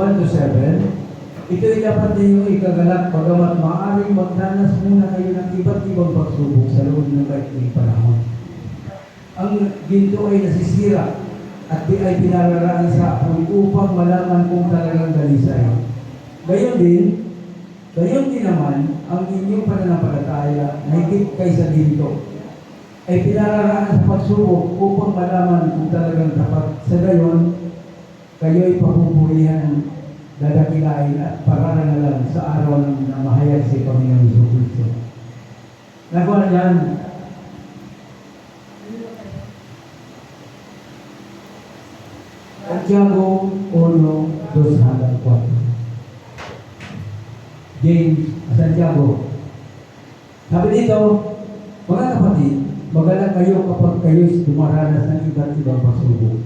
ito'y dapat ninyong ikagalak bagamat maaaring magdanas muna kayo ng iba't ibang pagsubok sa loob ng kaitling panahon. Ang ginto ay nasisira at ay pinararaan sa apoy upang malaman kung talagang dalisay. Gayon din naman, ang inyong pananampalataya na higit kaysa dito ay pinararaan sa pagsubok upang malaman kung talagang tapat. Sa gayon, kayo'y papupurihan, dadakilain at pararangalan sa araw ng namahayag si Panginoon Jesucristo. Nagawa niyan, Santiago 1:2-4. James, Santiago. Sabi dito, mga kapatid, magalak kayo kapag kayo'y dumaranas ng iba't ibang pagsubok.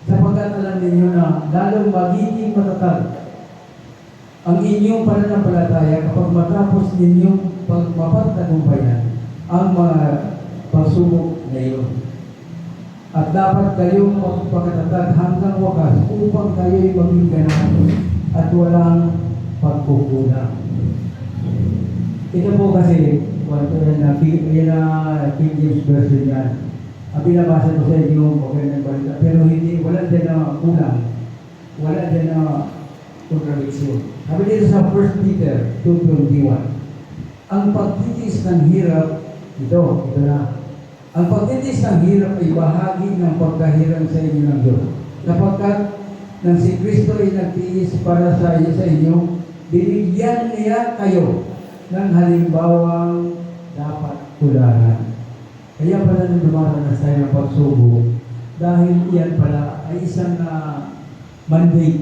Sapagkat alam ninyo na lalong magiging matatag ang inyong pananampalataya kapag matapos ninyong mapagtagumpayan ang mga pagsubok na iyon. At dapat kayong magpakatatag hanggang wakas upang kayo'y maging ganaan at walang pagkukulang. Ito po kasi, yan na King James Version yan. Ang binabasa ko sa inyo, magandang balita. Pero hindi, wala dyan na kulang. Wala dyan na contradiction. Sabi dito sa 1 Peter 2:21, ang pagtitiis ng hirap, ito na. Ang pagtitiis ng hirap ay bahagi ng pagkahirap sa inyo ng Diyos. Sapagkat nang si Kristo ay nagtiis para sa inyo, binigyan niya kayo ng halimbawang dapat tularan. Kaya pala nung dumaranas tayo ng pagsubok, dahil iyan pala ay isang mandate.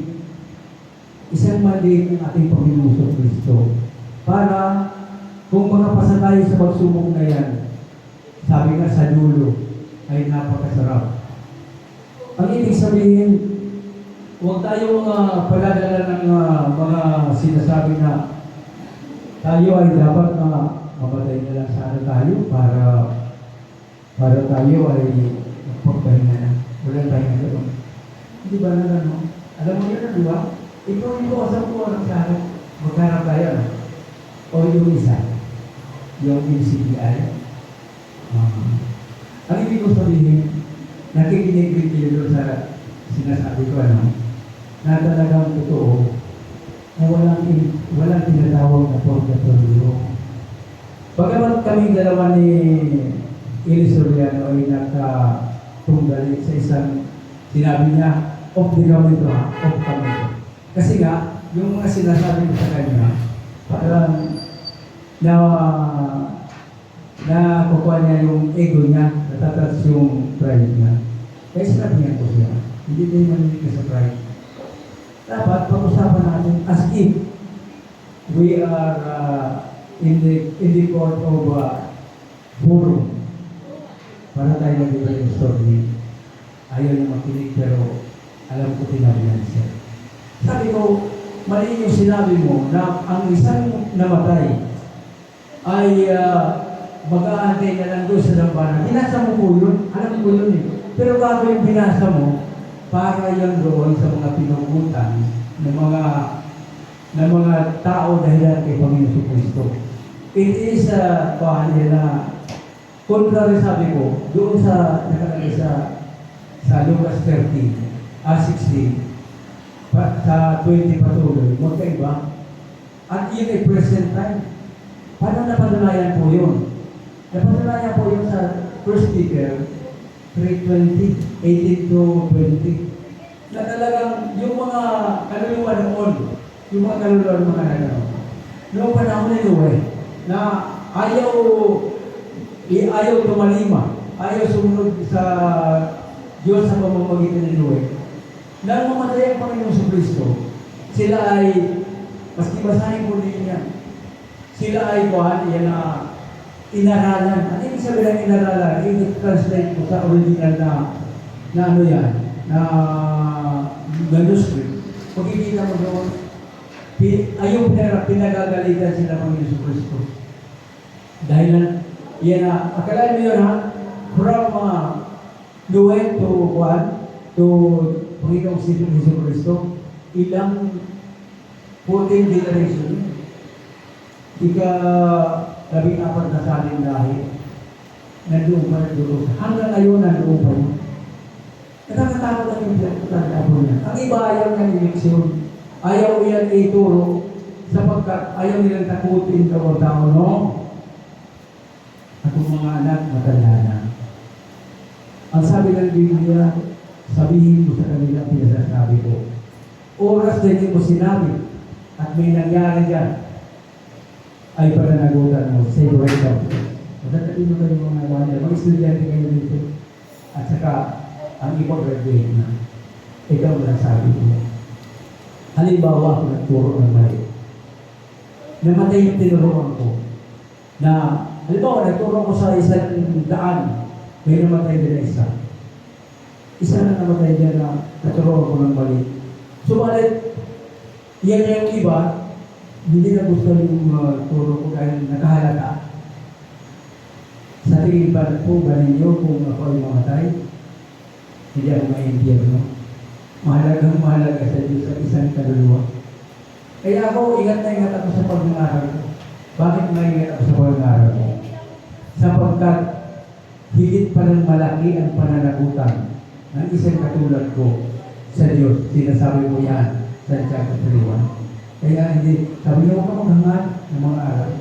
Isang mandate ng ating Panginoon Kristo. Para kung makapasa tayo sa pagsubok na yan, sabi nga sa dulo, ay napakasarap. Ang ibig sabihin, huwag tayong paladala ng mga sinasabi na tayo ay dapat mamatay na lang sana tayo para tayo ay magpagpahinga na. Wala tayong gano'n. Hindi ba na gano'n? Alam mo yun, di ba? Ikaw yung bukasan ko ang sana. Magkarap tayo na. O yung isa. Yung MCBI. Ang ibig ko sabihin, nakikinig kayo doon sa sinasabi ko, na talagang totoo, na walang tinatawag na purgatorio. Bagamat kami dalawa ni Eli Soriano ay nakatunggali sa isang sinabi niya, off the kami ito ha, off kami ito. Kasi nga, yung mga sinasabi ko sa kanya, parang na kukuha niya yung ego niya, natatas yung pride niya. Kaya sinabi niya ko siya, hindi tayo manilig sa pride. Dapat pag-usapan natin as if we are in the court of forum para tayo mag-iba yung story. Ayaw niya makinig pero alam ko tinabihan siya. Sabi ko, mali yung sinabi mo na ang isang namatay ay mag-aantay na lang doon sa dambana. Binasa mo po yun, alam ko yun eh. Pero bago yung binasa mo, para yan doon sa mga pinugutan ng mga tao dahilan kay Panginoon Kristo. It is contrary sabi ko, doon sa nakalagay sa Lucas 13, 16, sa 20 patuloy, magkaiba. At yun ay present time. Paano napadalayan po yun? Napadalayan po yun sa 1 Peter 3:20, 18-20. Na talagang yung mga kaluluwa noon, yung mga kaluluwa ng mga nagano, noong panahon ni Noe, na ayaw tumalima, ayaw sumunod sa Diyos sa pamamagitan ni Noe. Nang mamatay ang Panginoon Kristo, sila ay, maski basahin po niya, sila ay yan na inaralan. Ano yung sabi ng inaralan? I-translate mo sa original na ano yan, na manuscript. Pagkikita mo doon, ayaw pinagagalitan sila ng Panginoon Kristo. Dahil yan na, akalain mo yun ha, from Noe to Panginoong Jesu Kristo, ilang 14 generation yun. Ika-14 na saling lahi, nandoon pa nandoon. Hanggang ngayon nandoon pa yun. Nakakatakot ang yung pagkakataon niya. Ang iba ayaw ng eleksyon. Ayaw yan ituro sapagkat ayaw nilang takutin ka o tao, no? At mga anak, matanda na. Ang sabi ng Biblia, sabihin mo sa kanila pinasasabi ko. Oras na hindi mo sinabi at may nangyari dyan, ay pananagutan mo sa iyo ay ikaw. Matatakin mo kayo mga wala, mga estudyante kayo dito. At saka, ang iba graduate na. Ikaw na sabi mo. Halimbawa, ako nagturo ng mali. Namatay yung tinuruan ko. Na, halimbawa, nagturo ko sa isang daan, may namatay din na isa. Isa na namatay dyan na naturuan ko ng mali. Subalit, yan yung iba, hindi na gusto yung turo ko dahil nakahalata. Sa tingin ba po ba ninyo kung ako ay mamatay? Hindi ako ma-impyerno. Mahalaga sa Diyos sa isang kaluluwa. Kaya ako, ingat na ingat ako sa pag-aaral ko. Bakit maingat ako sa pag-aaral ko? Sapagkat higit pa ng malaki ang pananagutan ng isang katulad ko sa Diyos. Sinasabi ko yan sa chapter 3:1. Kaya hindi, sabi niyo ka maghangad ng mga aral.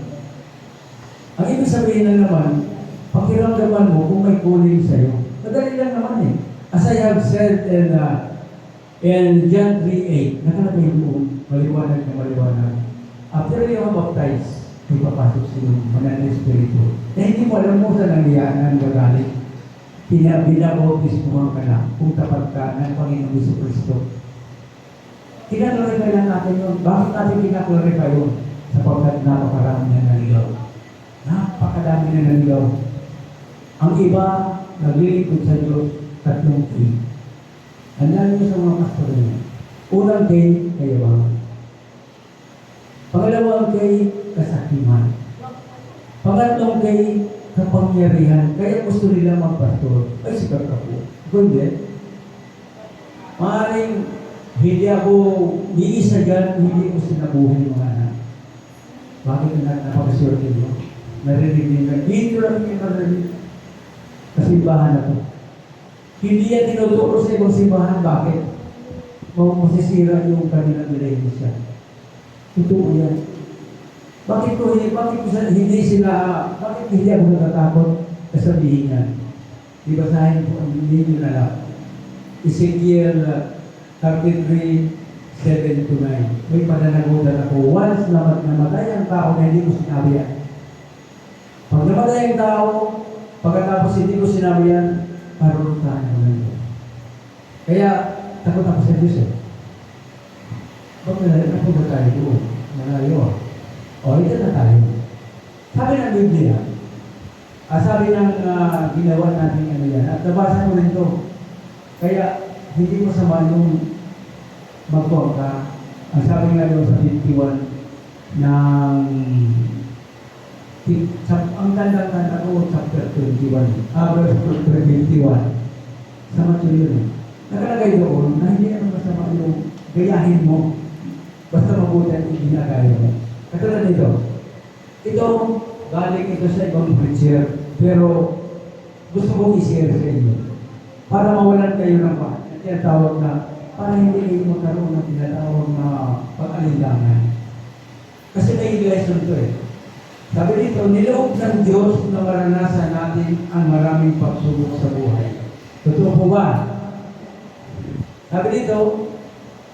Ang ibig sabihin na naman, pakiramdaman mo kung may calling sa'yo. Madali lang naman eh. As I have said in John 3:8, nakalagay doon, maliwanag na maliwanag. After you are baptized, may papasok sa iyong mananang espiritu. Na hindi mo alam mo sa nangyayaan gagaling. Binabautis mo ka na kung tapat ka ng Panginoong Jesucristo. Kinaklarify lang natin yun. Bakit natin kinaklarify yun? Sapagkat napakarami na naligaw. Napakadami na naligaw. Ang iba, naglilingkod sa Diyos, 3 K. Andaan niyo sa mga pastor niya. Unang K, kayabangan. Pangalawang K, kasakiman. Pangatlong K, kapangyarihan. Kaya gusto nila magpastor. Ay, sikat ako. Kundi, maaaring hindi ako iisa dyan, hindi ko sinabuhin mga anak. Bakit napakaswerte niyo? Narinig niyo. Hindi lang yung narinig. Kasimbahan ako. Hindi yan tinuturo sa ibang simbahan. Bakit? Masisira yung kanilang relihiyon. Totoo yan. Bakit hindi ako natatakot kasabihin yan? Di ba sahin po ang hindi na lang? Ezekiel 33:7-9. May pananagutan ako. Once namatay ang tao na hindi ko sinabi yan. Pag namatay ang tao, pagkatapos hindi ko sinabi yan, parurutahan ko lang yun. Kaya, takot ako sa Diyos eh. Bakit na po ba tayo doon? Malayo. O, ito na tayo. Sabi ng Biblia, sabi ng ginawa natin ano yan, at nabasa mo rin ito. Kaya, hindi masama yung mag-talk ka. Ang sabi nga doon sa 51 ng ang tanda-tanda ko, chapter 21, verse 21. Sama ito yun. Nakalagay doon na hindi naman masama yung gayahin mo. Basta mabuti ang ginagaya mo. Katulad nito. Ito, galing ito sa ibang preacher, pero gusto kong i-share sa inyo. Para mawalan kayo ng tinatawag na, para hindi kayo magkaroon ng tinatawag na pag-alinlangan. Kasi may lesson to eh. Sabi dito, niloob ng Diyos na maranasan natin ang maraming pagsubok sa buhay. Totoo po ba? Sabi dito,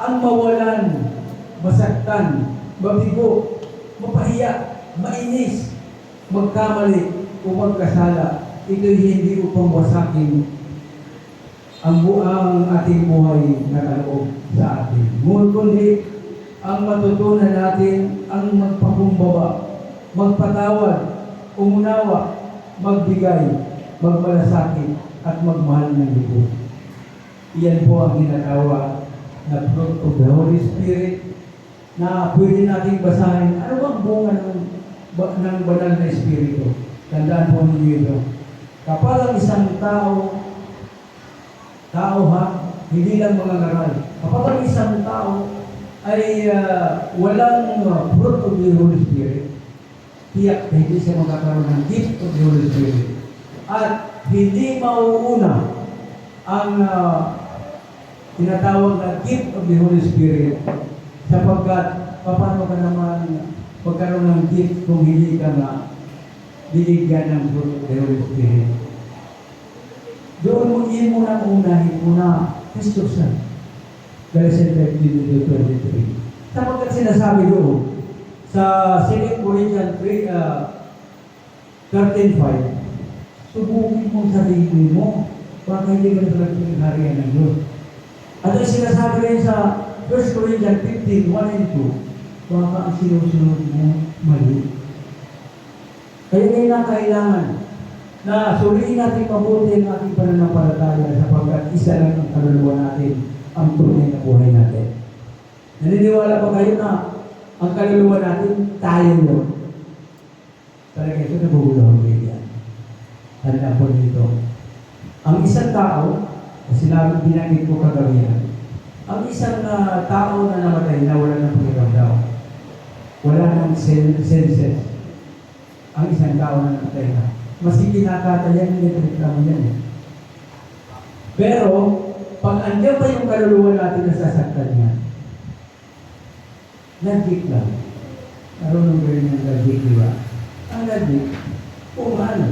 ang mawalan, masaktan, mabigo, mapahiya, mainis, magkamali, o magkasala, ito'y hindi upang wasakin ang ating buhay na kaloob sa atin. Ngunit kundi, ang matutunan natin ang magpakumbaba, magpatawad, umunawa, magbigay, magmalasakit, at magmahal ng lubos. Iyan po ang ginagawa na fruit of the Holy Spirit na pwede nating basahin. Ano bang bunga ng banal na Espiritu? Tandaan po ninyo ito. Kapag ang isang tao ha, hindi lang mga ngaral. Kapag ang isang tao ay walang fruit of the Holy Spirit, tiyak na hindi siya magkakaroon ng gift of the Holy Spirit. At hindi mauuna ang tinatawag na gift of the Holy Spirit sapagkat paano ka naman pagkaroon ng gift kung hindi ka nga binigyan ng fruit of the Holy Spirit? Doon mo yun muna unahin muna Kristus na. Galatians 5:23. Sapagkat sinasabi doon sa 2 Corinthians 13:5, subukin mo sarili mo, baka hindi ka na talagang harihan ng Diyos. At ang sinasabi rin sa 1 Corinthians 15:1 and 2, baka ang sinusunod mo mali. Kaya ngayon na kailangan na suriin natin mabuti ang ating pananampalataya sapagkat isa lang ang kaluluwa natin ang tunay na buhay natin. Naniniwala ba kayo na ang kaluluwa natin tayo yun? Talaga ito nabubulong kayo yan. Tanda po dito. Ang isang tao, sinabi binanggit ko kagabi yan, ang isang tao na namatay na wala ng pakiramdam, wala ng senses, ang isang tao na namatay na. Maski kinakata yan, hindi reklamo yan eh. Pero, pag andyan pa yung kaluluwa natin na sasaktan niya, logic lang. Marunong ba rin yung logic, di ba? Ang logic, kung ano.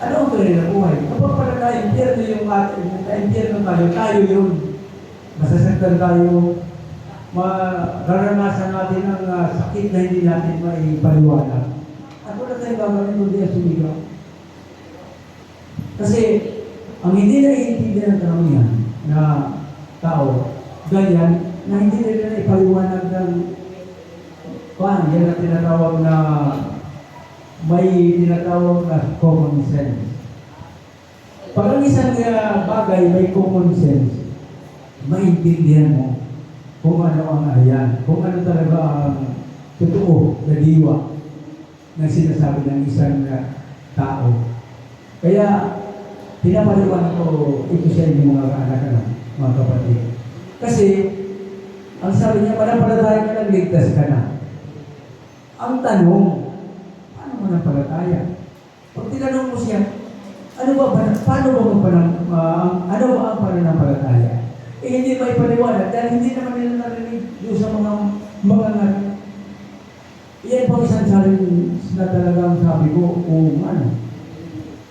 Ano ang tunay na buhay? Kapag pala tayo, impyerno yung impyerno tayo yun. Masasaktan tayo, mararanasan natin ang sakit na hindi natin maipaliwanag. At wala tayong gagawin kung di ang sumigaw. Kasi, ang hindi naiintindihan ng karamihan na tao, ganyan, na hindi nila ipaliwanag ng paano, yan ang tinatawag na may tinatawag na common sense. Pag ang isang bagay may common sense, maintindihan mo kung ano ang ayan, kung ano talaga ang totoo na diwa na sinasabi ng isang tao. Kaya, pinapaliwanag ko ito sa inyo mga anak-anak, mga kapatid. Kasi, ang sabi niya, panampalataya ka lang, ligtas ka na. Ang tanong, paano manampalataya? Pag tinanong mo siya, ano ba ang pananampalataya? Eh, hindi may paliwanag dahil hindi naman nila narinig doon sa mga iyan po isang challenge na talagang sabi ko, kung ano.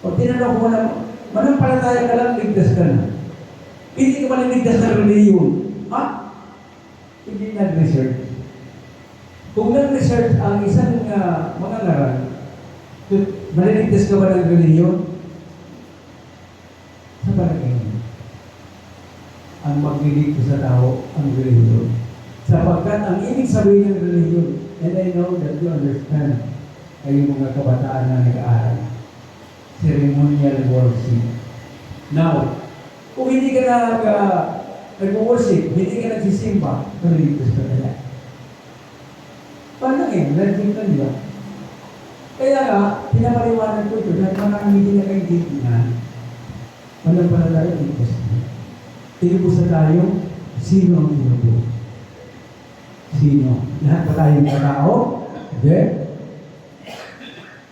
Pag tinanong ko na, manampalataya ka lang, ligtas ka na. Hindi ka maniligtas na reliyon. Ha? Hindi nag-research. Kung nag-research ang isang mga ngaral, maliligtas ka ba ng reliyon? Sa palagay mo, ang magliligtas sa tao, ang reliyon. Sapagkat ang ibig sabihin ng reliyon, and I know that you understand, kayo mga kabataan na nag-aaral, ceremonial worship. Now, kung hindi ka nag-worship, hindi ka nagsisimba, maliligtas ka na yan. Paano yun? Legend lang yun. Kaya nga, pinapaliwanag ko ito dahil marami hindi na kaintindihan. Walang pala tayo, ligtas na. Tinubos na tayo, sino ang tinubos? Sino? Lahat ba tayong katao? Hindi.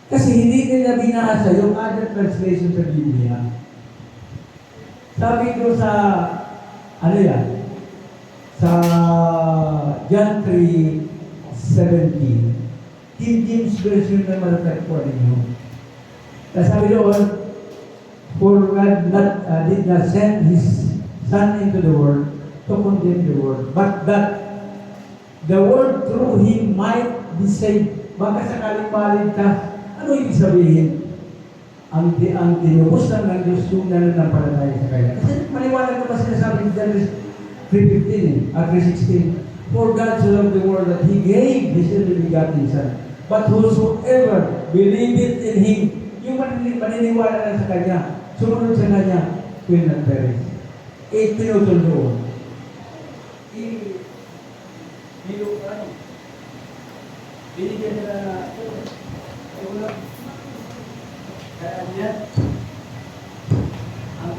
Kasi hindi nila binasa yung other translation sa Biblia. Sabi ko sa, ano yan? Sa John 3:17, King James Version na matatagpuan ninyo. Sabi doon, for God did not send His Son into the world to condemn the world, but that the world through Him might be saved. Baka sakaling maligtas, ano ibig sabihin? Ang tinubos lang ng Diyos yung nananampalataya sa Kanya. Kasi maliwanag na ba sinasabi ni John 3:15 at 3:16? For God so loved the world that He gave His only begotten Son. But whosoever believeth in Him, yung maniniwala na sa Kanya, sumunod sa Kanya, will not perish. Tinutol doon. Binigyan nila na ulam. Kaya niya, ang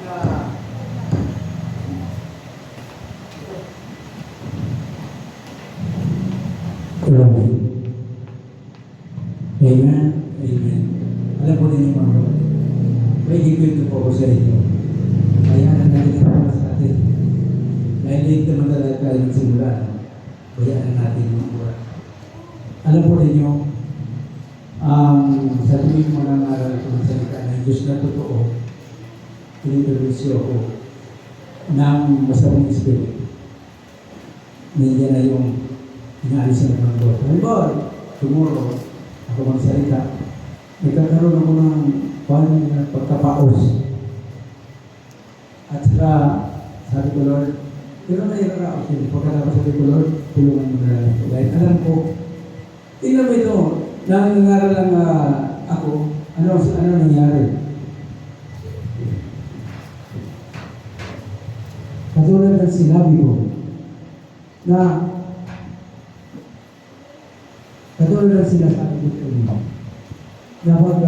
Amen. Amen. Alam po ninyo mga kapatid, may gigil po ako sa inyo. Kaya nang nalilip po sa atin. Dahil late naman talaga tayo nagsimula. bayaan natin yung buwan. Alam po ninyo, sa tuwing mga ngaral ko ng salita ng Diyos na totoo, inintroduce ako ng masamang espiritu. Nandiyan na yung inaalis na ng Lord. Halimbawa, tomorrow, ako magsalita, nagkakaroon ako ng pagkapaos. At saka, sabi ko, Lord, pero nairaraos yun. Pagkatapos sabi ko, Lord, tulungan mo na lang. Dahil alam ko, tingnan mo ito, nangangaral lang ako, ano nangyari? Katulad ng sinabi ko, na katulad ng sinasabi ko sa inyo, na pag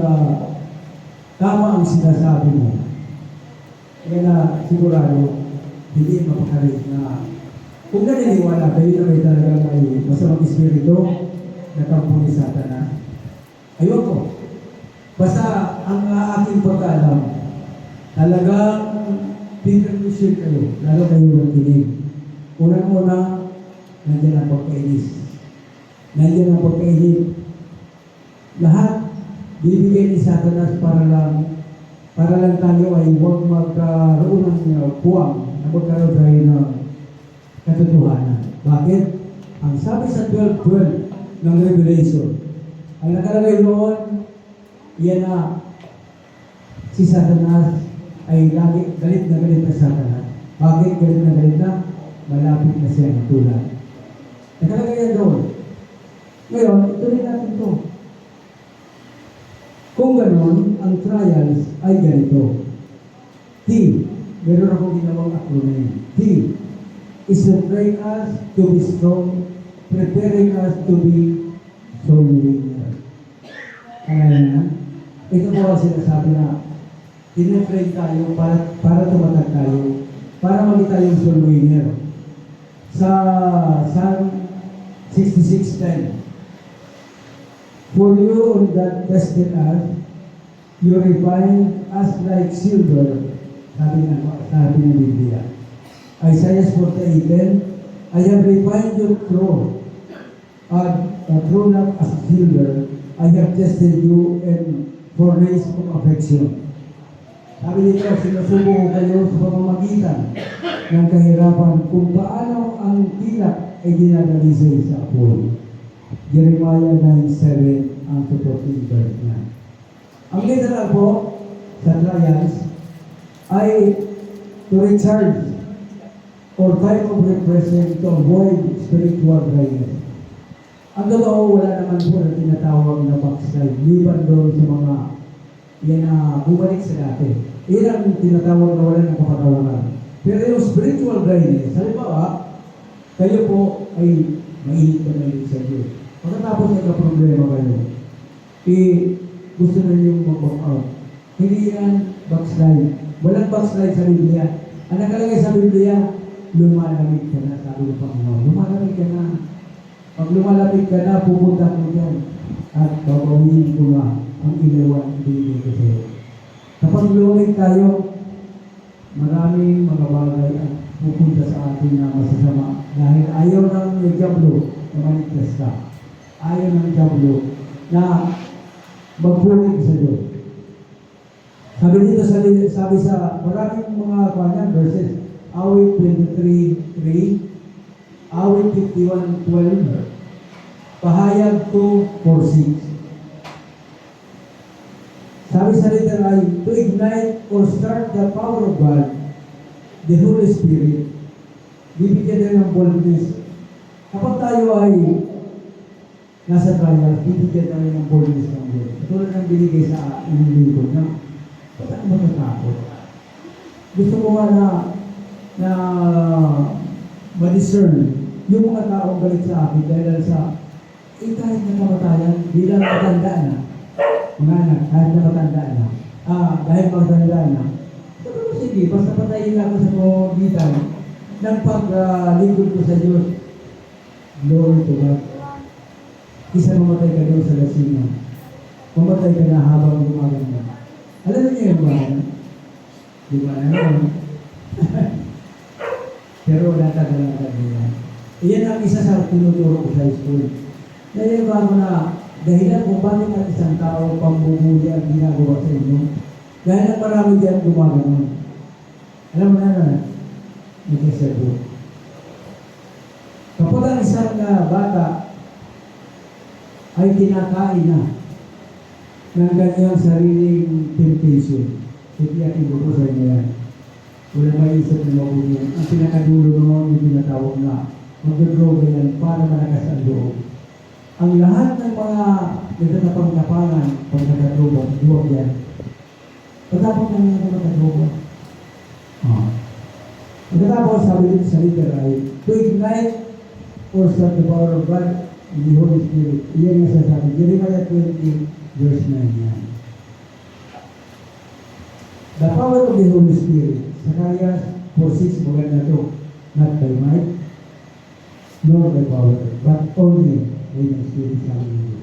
tama ang sinasabi mo, kaya na sigurado, hindi mapakalit na kung naniniwala kayo na may talagang may masamang espiritu na kampo ni Satanas, ayoko. Basta ang aking pagkaalam, talagang pinag-usir kayo, lalo kayo ng tinig. Unang-una, nandiyan ang pagkainis. Nandiyan ang pagkainip. Lahat, bibigay ni Satanas para lang tayo ay huwag magkaroon ng puwang na magkaroon tayo ng katotohanan. Bakit? Ang sabi sa 12:12 ng Revelation, ang nakalagay doon, yan na si Satanas ay lagi galit na Satanas. Bakit galit na? Malapit na siya matulad. Nakalagay yan doon. Ngayon, ituloy natin ito. Kung gano'n, ang trials ay ganito. T, meron akong ginawang acronym. T is to train us to be strong, preparing us to be soul winner. Kaya na, ito po ang sinasabi na tinatrain tayo para tumatag tayo, para maging tayong soul winner. Sa Psalm 66:10, for you on that tested us, you refine us like silver, sabi ng Biblia. Isaiah 48:10, I have refined your throne, thrown up as silver, I have tested you and furnace of affection. Sabi dito, sinusubo ko kayo sa pamamagitan ng kahirapan kung paano ang tilak ay dinadalisay sa apoy. Jeremiah 9:7 ang supporting verse niya. Ang literal po sa trials ay to recharge or time of refreshing to avoid spiritual dryness. Ang totoo, wala naman po na tinatawag na backslide. Liban doon sa mga yan na bumalik sa dati. Yan ang tinatawag na wala ng kapatawaran. Pero yung spiritual dryness, halimbawa, kayo po ay mainit ka na sa Diyos. Pagkatapos nagka-problema kayo, gusto na niyong mag-walk out. Hindi yan backslide. Walang backslide sa Biblia. Ang nakalagay sa Biblia, lumalamig ka na. Sabi ng Panginoon, lumalamig ka na. Pag lumalamig ka na, pupunta ko dyan. At babawiin ko na ang ilawan ibigay ko sa'yo. Kapag lumamig tayo, maraming mga bagay ang pupunta sa atin na masasama. Dahil ayaw ng Diablo na maligtas ka. Ayaw ng Diablo na magpulig sa Diyos. Sabi dito, sabi sa maraming mga kanyan, verses, awit 23:3, awit 51:12, pahayag 2:4-6. Sabi sa letter ay, to ignite or start the power of God, the Holy Spirit, bibigyan tayo ng boldness. Kapag tayo ay nasa trial, bibigyan tayo ng boldness ng Diyos. Katulad ng binigay sa inyong lingkod na, ba't ako matatakot? Gusto ko nga na ma-discern yung mga taong galit sa akin dahil sa kahit na kamatayan, bilang matanda na, mga anak, kahit na matanda na, dahil matanda na, sabi ko, sige, basta patayin ako sa pamamagitan ng paglingkod ko sa Diyos. Glory to God. Isa mamatay ka doon sa lasina. Mamatay ka na habang gumaganda. Alam niyo yung ba? Di ba? Pero wala ka na lang yan. Iyan ang isa sa tinuturo ko sa school. Dahil bago na dahilan kung bakit ang isang tao pambubuli ang ginagawa sa inyo. Dahil ang marami dyan gumagano'n. Alam mo na, nagsasagot. Kapag ang isang bata ay kinakain na ng kanyang sariling temptation, titiyakin ko po sa inyo yan. Wala may isip na mabuti yan. Ang pinakadulo noon yung tinatawag na magdodroga yan para malakas ang loob. Ang lahat ng mga nagtatapang-tapangan pag nagdodroga, duwag yan. Pagkatapos na nga nagdodroga. Pagkatapos sabi dito sa leader ay to ignite or start the power of God in the Holy Spirit. Iyan yung sasabi. Jeremiah 20 verse 9 yan. The power of the Holy Spirit. Zacharias 4:6 maganda to. Not by might, nor by power, but only by the Spirit lang nito.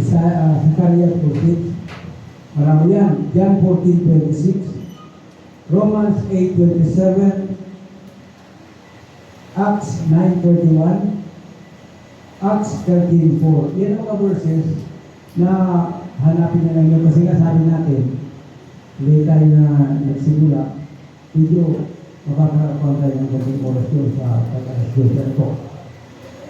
Zacharias 4:6. Marami yan. John 14:26. Romans 8:27. Acts 9:31. Acts 13:4. Yan ang mga verses na hanapin na lang yun kasi nga sabi natin, hindi tayo na nagsimula, medyo makakaroon tayo ng kasing oras yun sa pag-alas ko.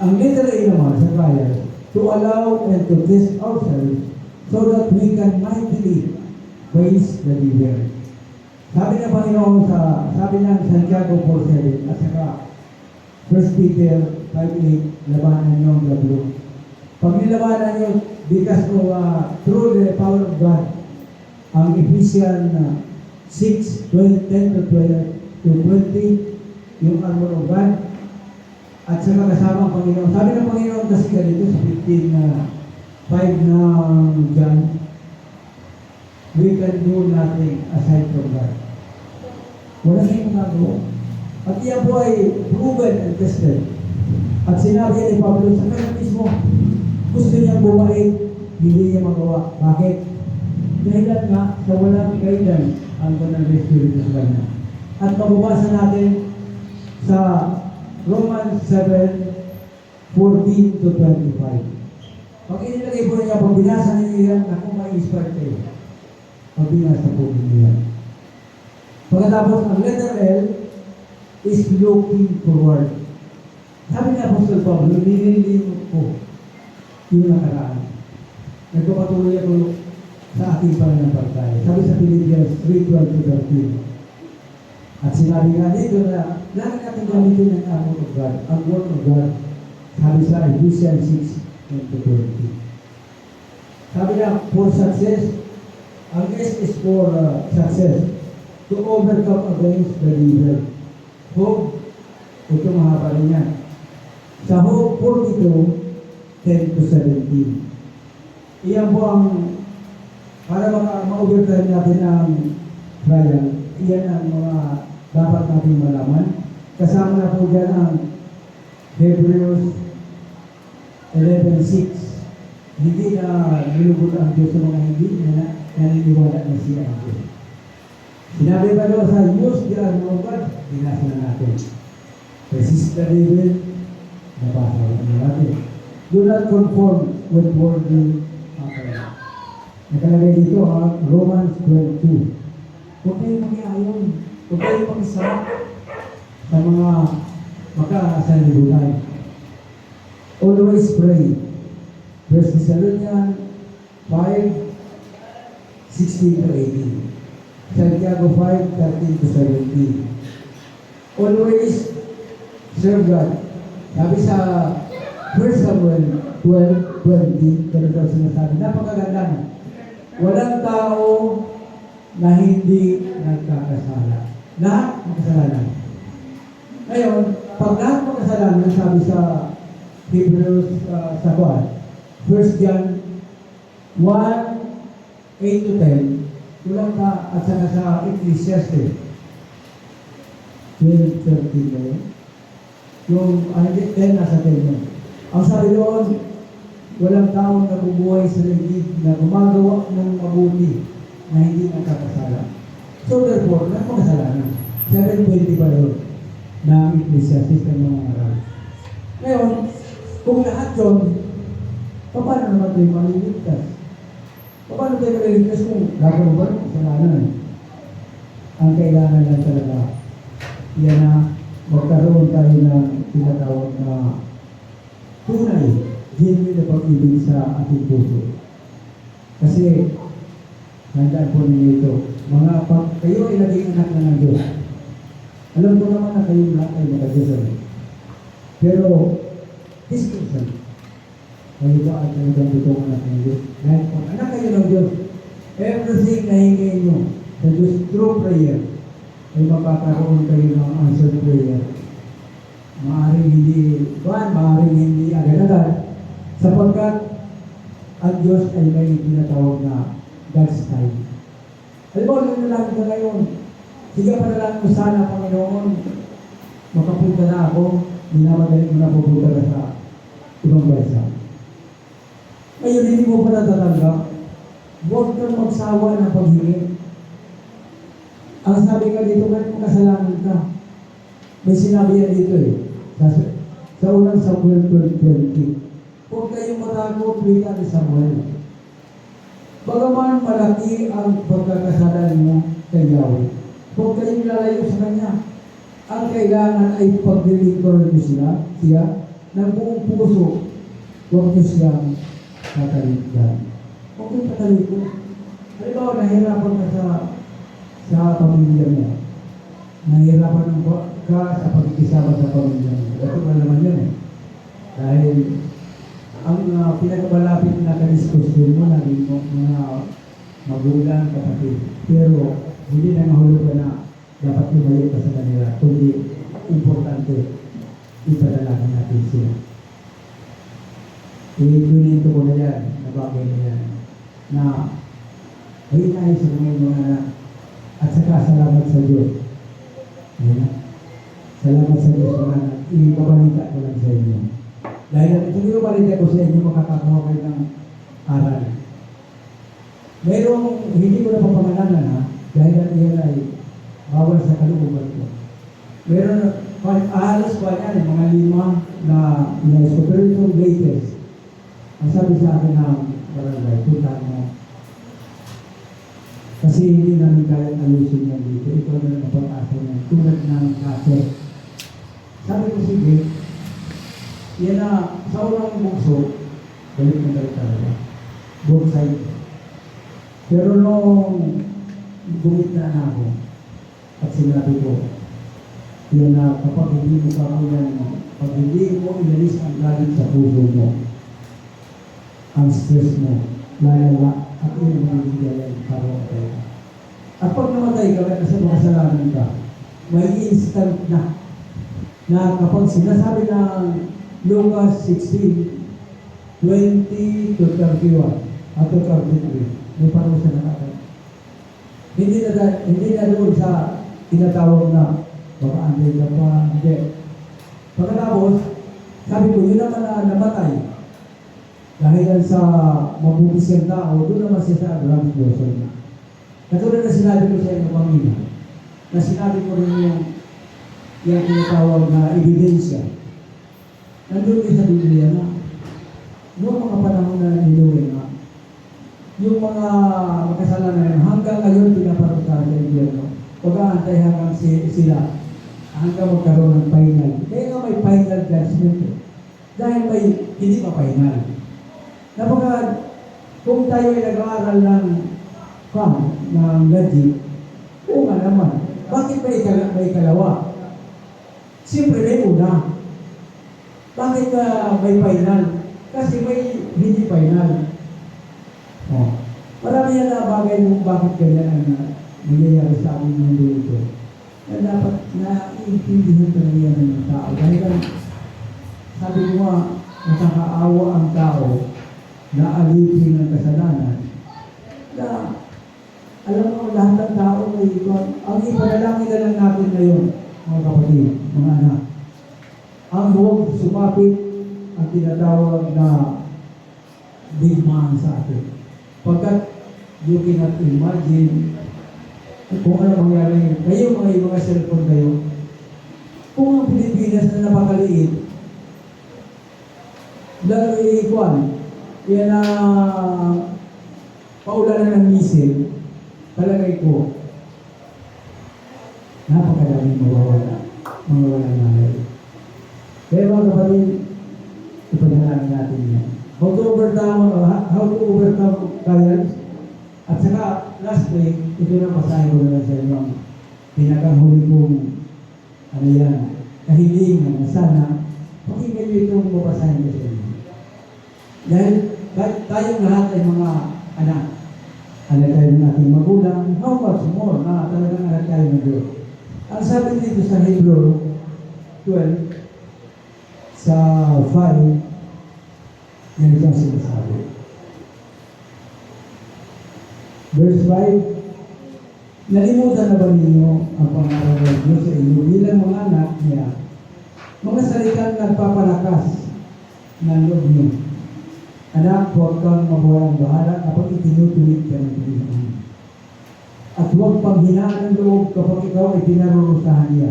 Ang letter A naman sa trial, to allow and to test ourselves so that we can mightily praise the leader. Sabi ng Panginoon sabi ng Santiago 4:7 at saka 1 Peter 5:8, labanan niyo ang gablo. Pag nilabanan niyo, because of through the power of God, ang Ephesians 6:10 to 20, yung armor of God, at saka kasama ang Panginoon. Sabi ng Panginoon kasi ganito sa 15:5 ng John, we can do nothing aside from God. Wala kayong magagawa. At iyan po ay proven and tested. At sinabi ni Pablo sa kanya mismo, gusto niyang bumait, hindi niya magawa. Bakit? Dahilan nga sa walang guidance ang Banal na Espiritu sa kanya. At mababasa natin sa Romans 7:14 to 25. Pag inilagay po niya, pag binasa niyo yan, ako ma-inspire kayo. Pag binasa po niyo yan. Pagkatapos, ang letter L is looking forward. Sabi ni Apostol Pablo, nililin ko yung nakaraan. Nagpapatuloy ako sa ating pananampalataya. Sabi sa Philippians 3:12 to 13. At sinabi nga dito na lagi natin gamitin ang armor of God, ang word of God. Sabi sa Ephesians 6:20 to 20. Sabi na, for success, ang S is for success, to overcome against the evil. Hope, ito mahaba rin yan. Sa Hope 42:10 to 17. Iyan po ang, para ma-overcome natin ang trial, iyan ang mga dapat natin malaman. Kasama na po dyan ang Hebrews 11:6. Hindi na nilugod ang Diyos sa mga hindi na naniniwala na siya ang Diyos. Sinabi ba doon sa use the armor of God? Binasa na natin. Resist the devil, nabasa na natin. Do not conform with worldly pattern. Nakalagay dito Romans 12:2. Huwag kayong mag-iayon. Huwag kayong makisama sa mga makasanlibutan. Always pray. 1 Thessalonians 5:16 to 18. Santiago 5:13 to 17. Always serve God. Sabi sa 1 Samuel 12:20, pero daw sinasabi, napakaganda na. Walang tao na hindi nagkakasala. Lahat magkasalanan. Ngayon, pag lahat magkasalanan, sabi sa Hebrews sa 1 John 1:8 to 10, kulang ka at saka sa Ecclesiastes 12:13 na yun. Yung 10 nasa 10 yun. Ang sabi doon, walang taong nabubuhay sa ligid na gumagawa ng mabuti na hindi nagkakasala. So therefore, wala pang kasalanan. 7:20 pa yun. Na ng Ecclesiastes ng mga aral. Ngayon, kung lahat yun, paano naman tayo maliligtas? Paano tayo maliligtas kung gagawin ba ng kasalanan? Ang kailangan lang talaga, yan na magkaroon tayo ng tinatawag na tunay, genuine na pag-ibig sa ating puso. Kasi, handaan po ninyo ito, kayo ay naging anak na ng Diyos. Alam ko naman na kayo lahat ay nag-Diyos. Pero, this person, kayo ba ay talagang totoong anak ng Diyos? Dahil kung anak kayo ng Diyos, everything na hingin nyo sa Diyos through prayer, ay mapakaroon kayo ng answered prayer. Maaaring hindi agad-agad, sapagkat ang Diyos ay may tinatawag na God's time. Alam mo, nanalangin ka ngayon. Sige, panalangin mo sana, Panginoon, makapunta na ako, minamadali mo na pupunta na sa ibang bansa. Ngayon, hindi mo pa natatanggap. Huwag kang magsawa ng paghingi. Ang sabi ka dito, kahit makasalanan ka. May sinabi yan dito eh. Sa unang Samuel 12:20. Huwag kayong matakot, wika ni Samuel. Bagaman malaki ang pagkakasalan mo kay Yahweh, huwag kayong lalayo sa Kanya. Ang kailangan ay paglilingkuran niyo siya ng buong puso. Huwag niyo siyang katalikdan. Huwag niyo katalikdan. Halimbawa, nahirapan ka sa pamilya mo. Nahirapan ka sa pagkikisama sa pamilya mo. Ito ba naman yun eh. Dahil ang pinakamalapit na kadiskusyon mo naging mga magulang, kapatid. Pero hindi na mahulog ka na dapat lumayo ka sa kanila. Kundi importante, ipadalangin natin sila. I-tunito ko na yan, na bagay na yan, na ay tayo sa mga anak at saka salamat sa Diyos. Ayan. Salamat sa Diyos mga anak. Ipabalita ko lang sa inyo. Dahil ito yung balita ko sa inyo, makakakuha kayo ng aral. Mayroong, hindi ko na papangalanan ha, dahil yan ay bawal sa kalooban ko. Meron, halos pa yan, mga 5 na inayos ko, pero itong latest, ang sabi sa akin ng barangay, puntahan mo. Kasi hindi namin kaya ayusin yan dito. Ito na lang napag-asa niya, tulad ng kaset. Sabi ko, sige, yan na, sa unang bukso, balik na tayo talaga. Both side. Pero nung bumita na ako, at sinabi ko, yan na kapag hindi mo pag hindi mo ilalis ang galit sa puso mo, ang stress mo, lalala, at yun ang magigilay para tayo. At pag namatay ka, kasi makasalanan ka, may instant na kapag sinasabi ng Lucas 16:20 to 31 at 33, may parusa na natin. Hindi na doon sa tinatawag na baka anday ka pa, hindi. Pagkatapos, sabi ko, yun naman na namatay. Dahil yan sa mabubis yung tao, doon naman siya sa Abraham's bosom. Katulad na sinabi ko sa inyo kanina, na sinabi ko rin yung tinatawag na ebidensya. Nandun din sa Biblia na noong mga panahon na niluwi na yung mga makasalanan hanggang ngayon pinaparusahan sa impyerno. Pag-aantay hanggang sila hanggang magkaroon ng final. Kaya nga may final judgment eh. Dahil may hindi pa final. Napaka kung tayo ay nag-aaral ng logic, oo nga naman. Bakit may kalawa? Siyempre may una. Bakit may final? Kasi may hindi final. Oh. Marami yan na bagay kung bakit ganyan ang nangyayari sa aming mundo ito. Na dapat naiintindihan talaga yan ng tao. Dahil sabi ko nga, nakakaawa ang tao na alipin ng kasalanan na alam mo, lahat ng tao may ang ipanalangin na lang natin ngayon, mga kapatid, mga anak. Ang huwag sumapit ang tinatawag na digmaan sa atin. Pagkat you cannot imagine kung ano mangyari. Kayo mga cellphone kayo, Kung ang Pilipinas na napakaliit, lalo iikuan, yan na paulanan ng misil, palagay ko, napakadaming mawawala nangyay. Kaya mga kapatid, ipanalangin natin yan. How to overcome trials. At saka, last week, ito na pasahin ko na sa inyo ang pinakahuli kong kahilingan na sana pakinggan nyo itong mapasahin ko sa inyo. Dahil tayong lahat ay mga anak tayo ng ating magulang, how much more na talagang anak tayo ng Diyos. Ang sabi dito sa Hebrew 12, sa 5, yan ang sinasabi. Verse 5, nalimutan na ba ninyo ang pangaral ng Diyos sa inyo bilang mga anak niya, mga salitang nagpapalakas ng loob niyo. Anak, huwag kang mabuhay ang bahala kapag itinutuwid ka ng Panginoon. At huwag panghinaan ng loob kapag ikaw ay pinarurusahan niya.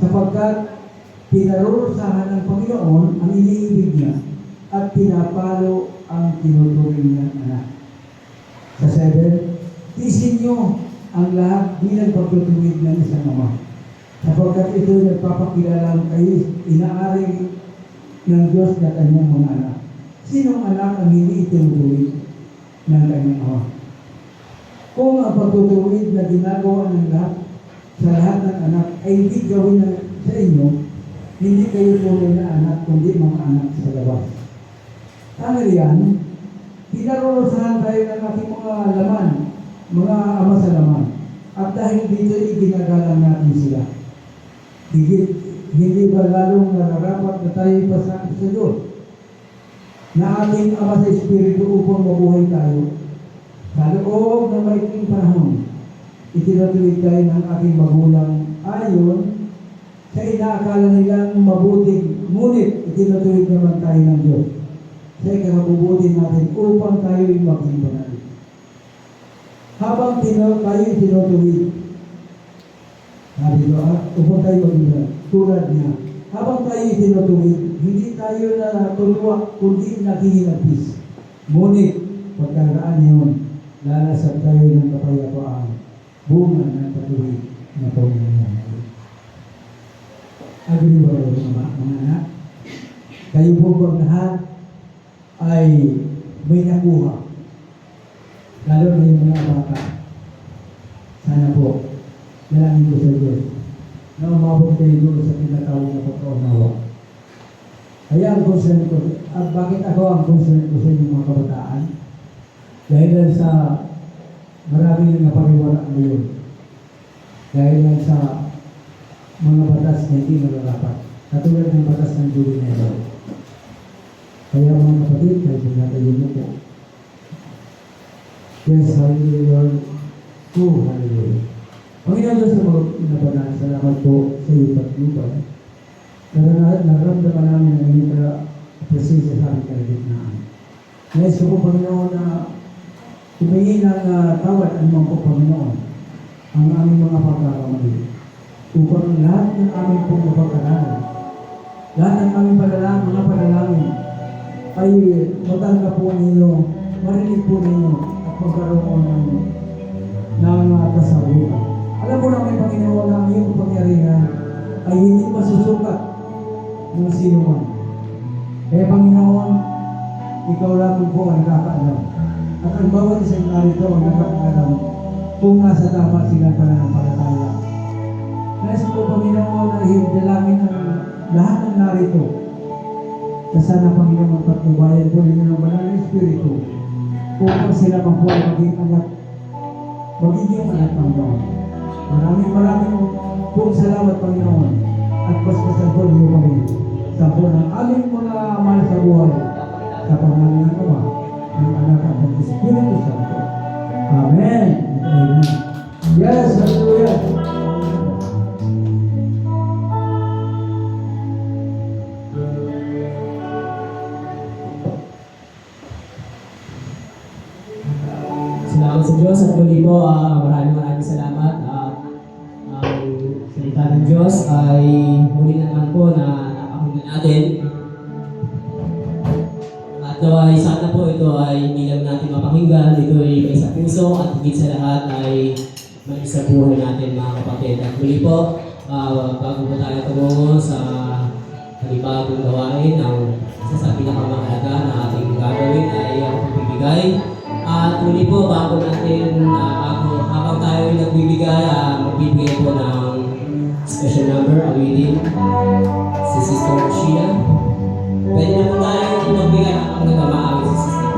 Sapagkat pinarurusahan ng Panginoon ang iniibig niya at pinapalo ang tinuturing niyang anak. Sa 7, tiisin niyo ang lahat bilang pagtutuwid ng isang ama. Sapagkat ito nagpapakilala kayo inaari ng Diyos na kanyang mga anak. Sinong anak ang hindi itinutuwid ng kanyang ama? Kung ang pagtutuwid na ginagawa ng lahat sa lahat ng anak ay hindi gawin sa inyo, hindi kayo tunay na anak, kundi mga anak sa labas. Ano yan? Pinarurusahan tayo ng ating mga laman, mga ama sa laman. At dahil dito iginagalang natin sila. Hindi ba lalong nararapat na tayo ipasakit sa Diyos? Na ating Ama sa Espiritu upang mabuhay tayo. Sa loob ng maikling panahon, itinatuloy tayo ng ating magulang ayon sa inaakala nilang mabuting, ngunit itinatuloy naman tayo ng Diyos sa ikakabubuti natin upang tayo'y maging banal. Habang tayo tinutuwid, sabi ko, upang tayo maging banal, tulad niya, habang tayo tinutuwid, hindi tayo na tuluwa, kundi nakihinagpis. Ngunit, pagkaraan yun, lalasap tayo ng kapayapaan, bunga ng patuloy na pangyayaman. Agree ba kayo mga anak? Kayo po bang lahat ay may nakuha? Lalo na yung mga bata. Sana po, nalangin ko sa Diyos na umabot kayo doon sa tinatawag na pagkaunawa. Kaya ang concern ko, at bakit ako ang concern ko sa inyong mga kabataan? Dahil lang sa maraming napariwala ngayon. Dahil lang sa mga batas na hindi nararapat. Katulad ng batas ng juvenile. Kaya mga kapatid, kahit nagkatayo mo po. Yes, hallelujah. Hallelujah. Panginoon Diyos na mga inabanan, salamat po sa iyo patlupan. Naramdaman namin ang iyong presensya sa aming kalagitnaan. Nais ko po, Panginoon, na humingi ng tawad ang mga po, Panginoon, ang aming mga pagkakamali. Upang lahat ng aming pong mapagkalanan, lahat ng aming mga panalangin, ay matanggap po ninyo, marinig po ninyo, at magkaroon ng kasabukan. Alam mo namin, Panginoon, na ang iyong pangyarihan ay hindi masusukat ng sino man. Kaya Panginoon, ikaw lang po ang nakakaalam. At ang bawat isang narito ang nakakaalam kung nasa tama sila pananampalataya. Nais ko Panginoon na hidalangin ang lahat ng narito na sana Panginoon patnubayan po ninyo ng banal na Espiritu upang sila po ay magiging anak Panginoon. Maraming pong salamat Panginoon at paspasan po niyo kami sa po ng aming mga mahal sa buhay sa pangalan ng Ama, ng Anak at ng Espiritu Santo. Amen. Amen. Yes, hallelujah. Salamat sa Diyos at muli po, maraming salamat. Ang salita ng Diyos ay muli naman po na napakinggan natin. At naway sana po ito ay hindi lang natin mapakinggan, ito ay may sa puso at higit sa lahat ay may sa buhay natin mga kapatid. At muli po, bago po tayo tumungo sa panibagong gawain, ang isa sa pinakamahalaga na ating gagawin ay ang pagbibigay. At muli po, habang tayo ay nagbibigay, magbibigay po ng special number, awitin si Sister Sheila. Pwede na po tayo magbigay habang nagmamaawit si Sister.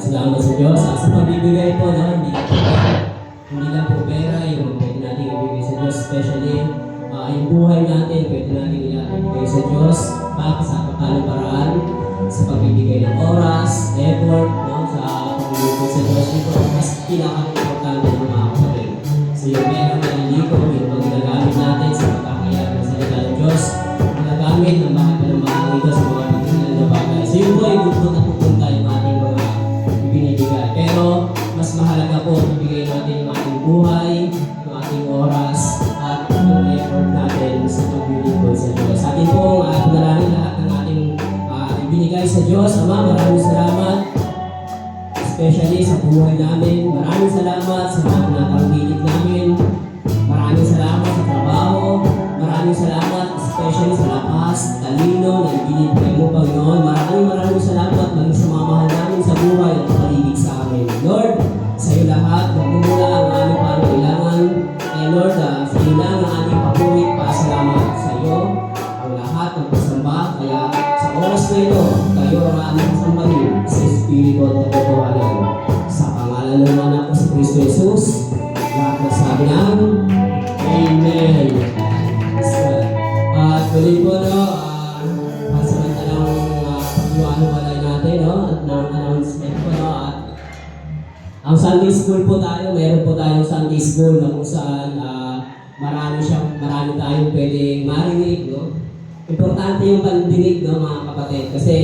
Salamat sa Diyos. Sa pagbibigay po, no, hindi lang po pera yung pwede natin ibigay sa Diyos. Especially, yung buhay natin, pwede natin ibigay sa Diyos para sa pagkalong paraan, sa pagbibigay ng oras, effort, no, sa pagbibigay sa Diyos. Ito ang mas pinaka-importante ng mga kapatid. So yung pera na niligo, yung pag-ginagamit natin sa pagkakaya ng salita ng Diyos, ginagamit ng bakit pa ng mga ito sa mga pagkakaya na bagay. So yun po ay good na pupunta yung ating mga binibigay. Pero mas mahalaga po ibigay natin yung ating buhay, yung ating oras, at yung effort natin sa paglilingkod sa Diyos. Sa atin po, panalangin lahat ng ating ibinigay sa Diyos. Ama, maraming salamat. Especially sa buhay namin. Maraming salamat sa mga natanggilig namin. Maraming salamat sa trabaho. Maraming salamat especially sa lakas, talino, na ibinibigay mo, Panginoon. Maraming salamat maging sa mga mahal namin sa buhay at paligid sa amin. Lord, sa iyo lahat, magmumula ang aming pangailangan. Kaya Lord, sa iyo lang ang aming papuri, pasalamat sa iyo ang lahat ng pasamba. Kaya sa oras na ito, kayo ang aming sambahin sa Espiritu at Katotohanan. Sa pangalan ng anak ko sa Kristo Jesus, lahat na sabi ng Amen. At muli po, no, pansamantalang paghiwalay natin, no, at ng announcement po, no, at ang Sunday School po tayo, meron po tayong Sunday School na kung saan marami tayong pwedeng marinig, no. Importante yung pandinig, no, mga kapatid, kasi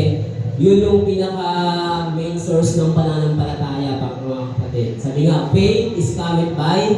yun yung pinaka main source ng pananampalataya, mga kapatid. Sa Sabi nga, faith is coming by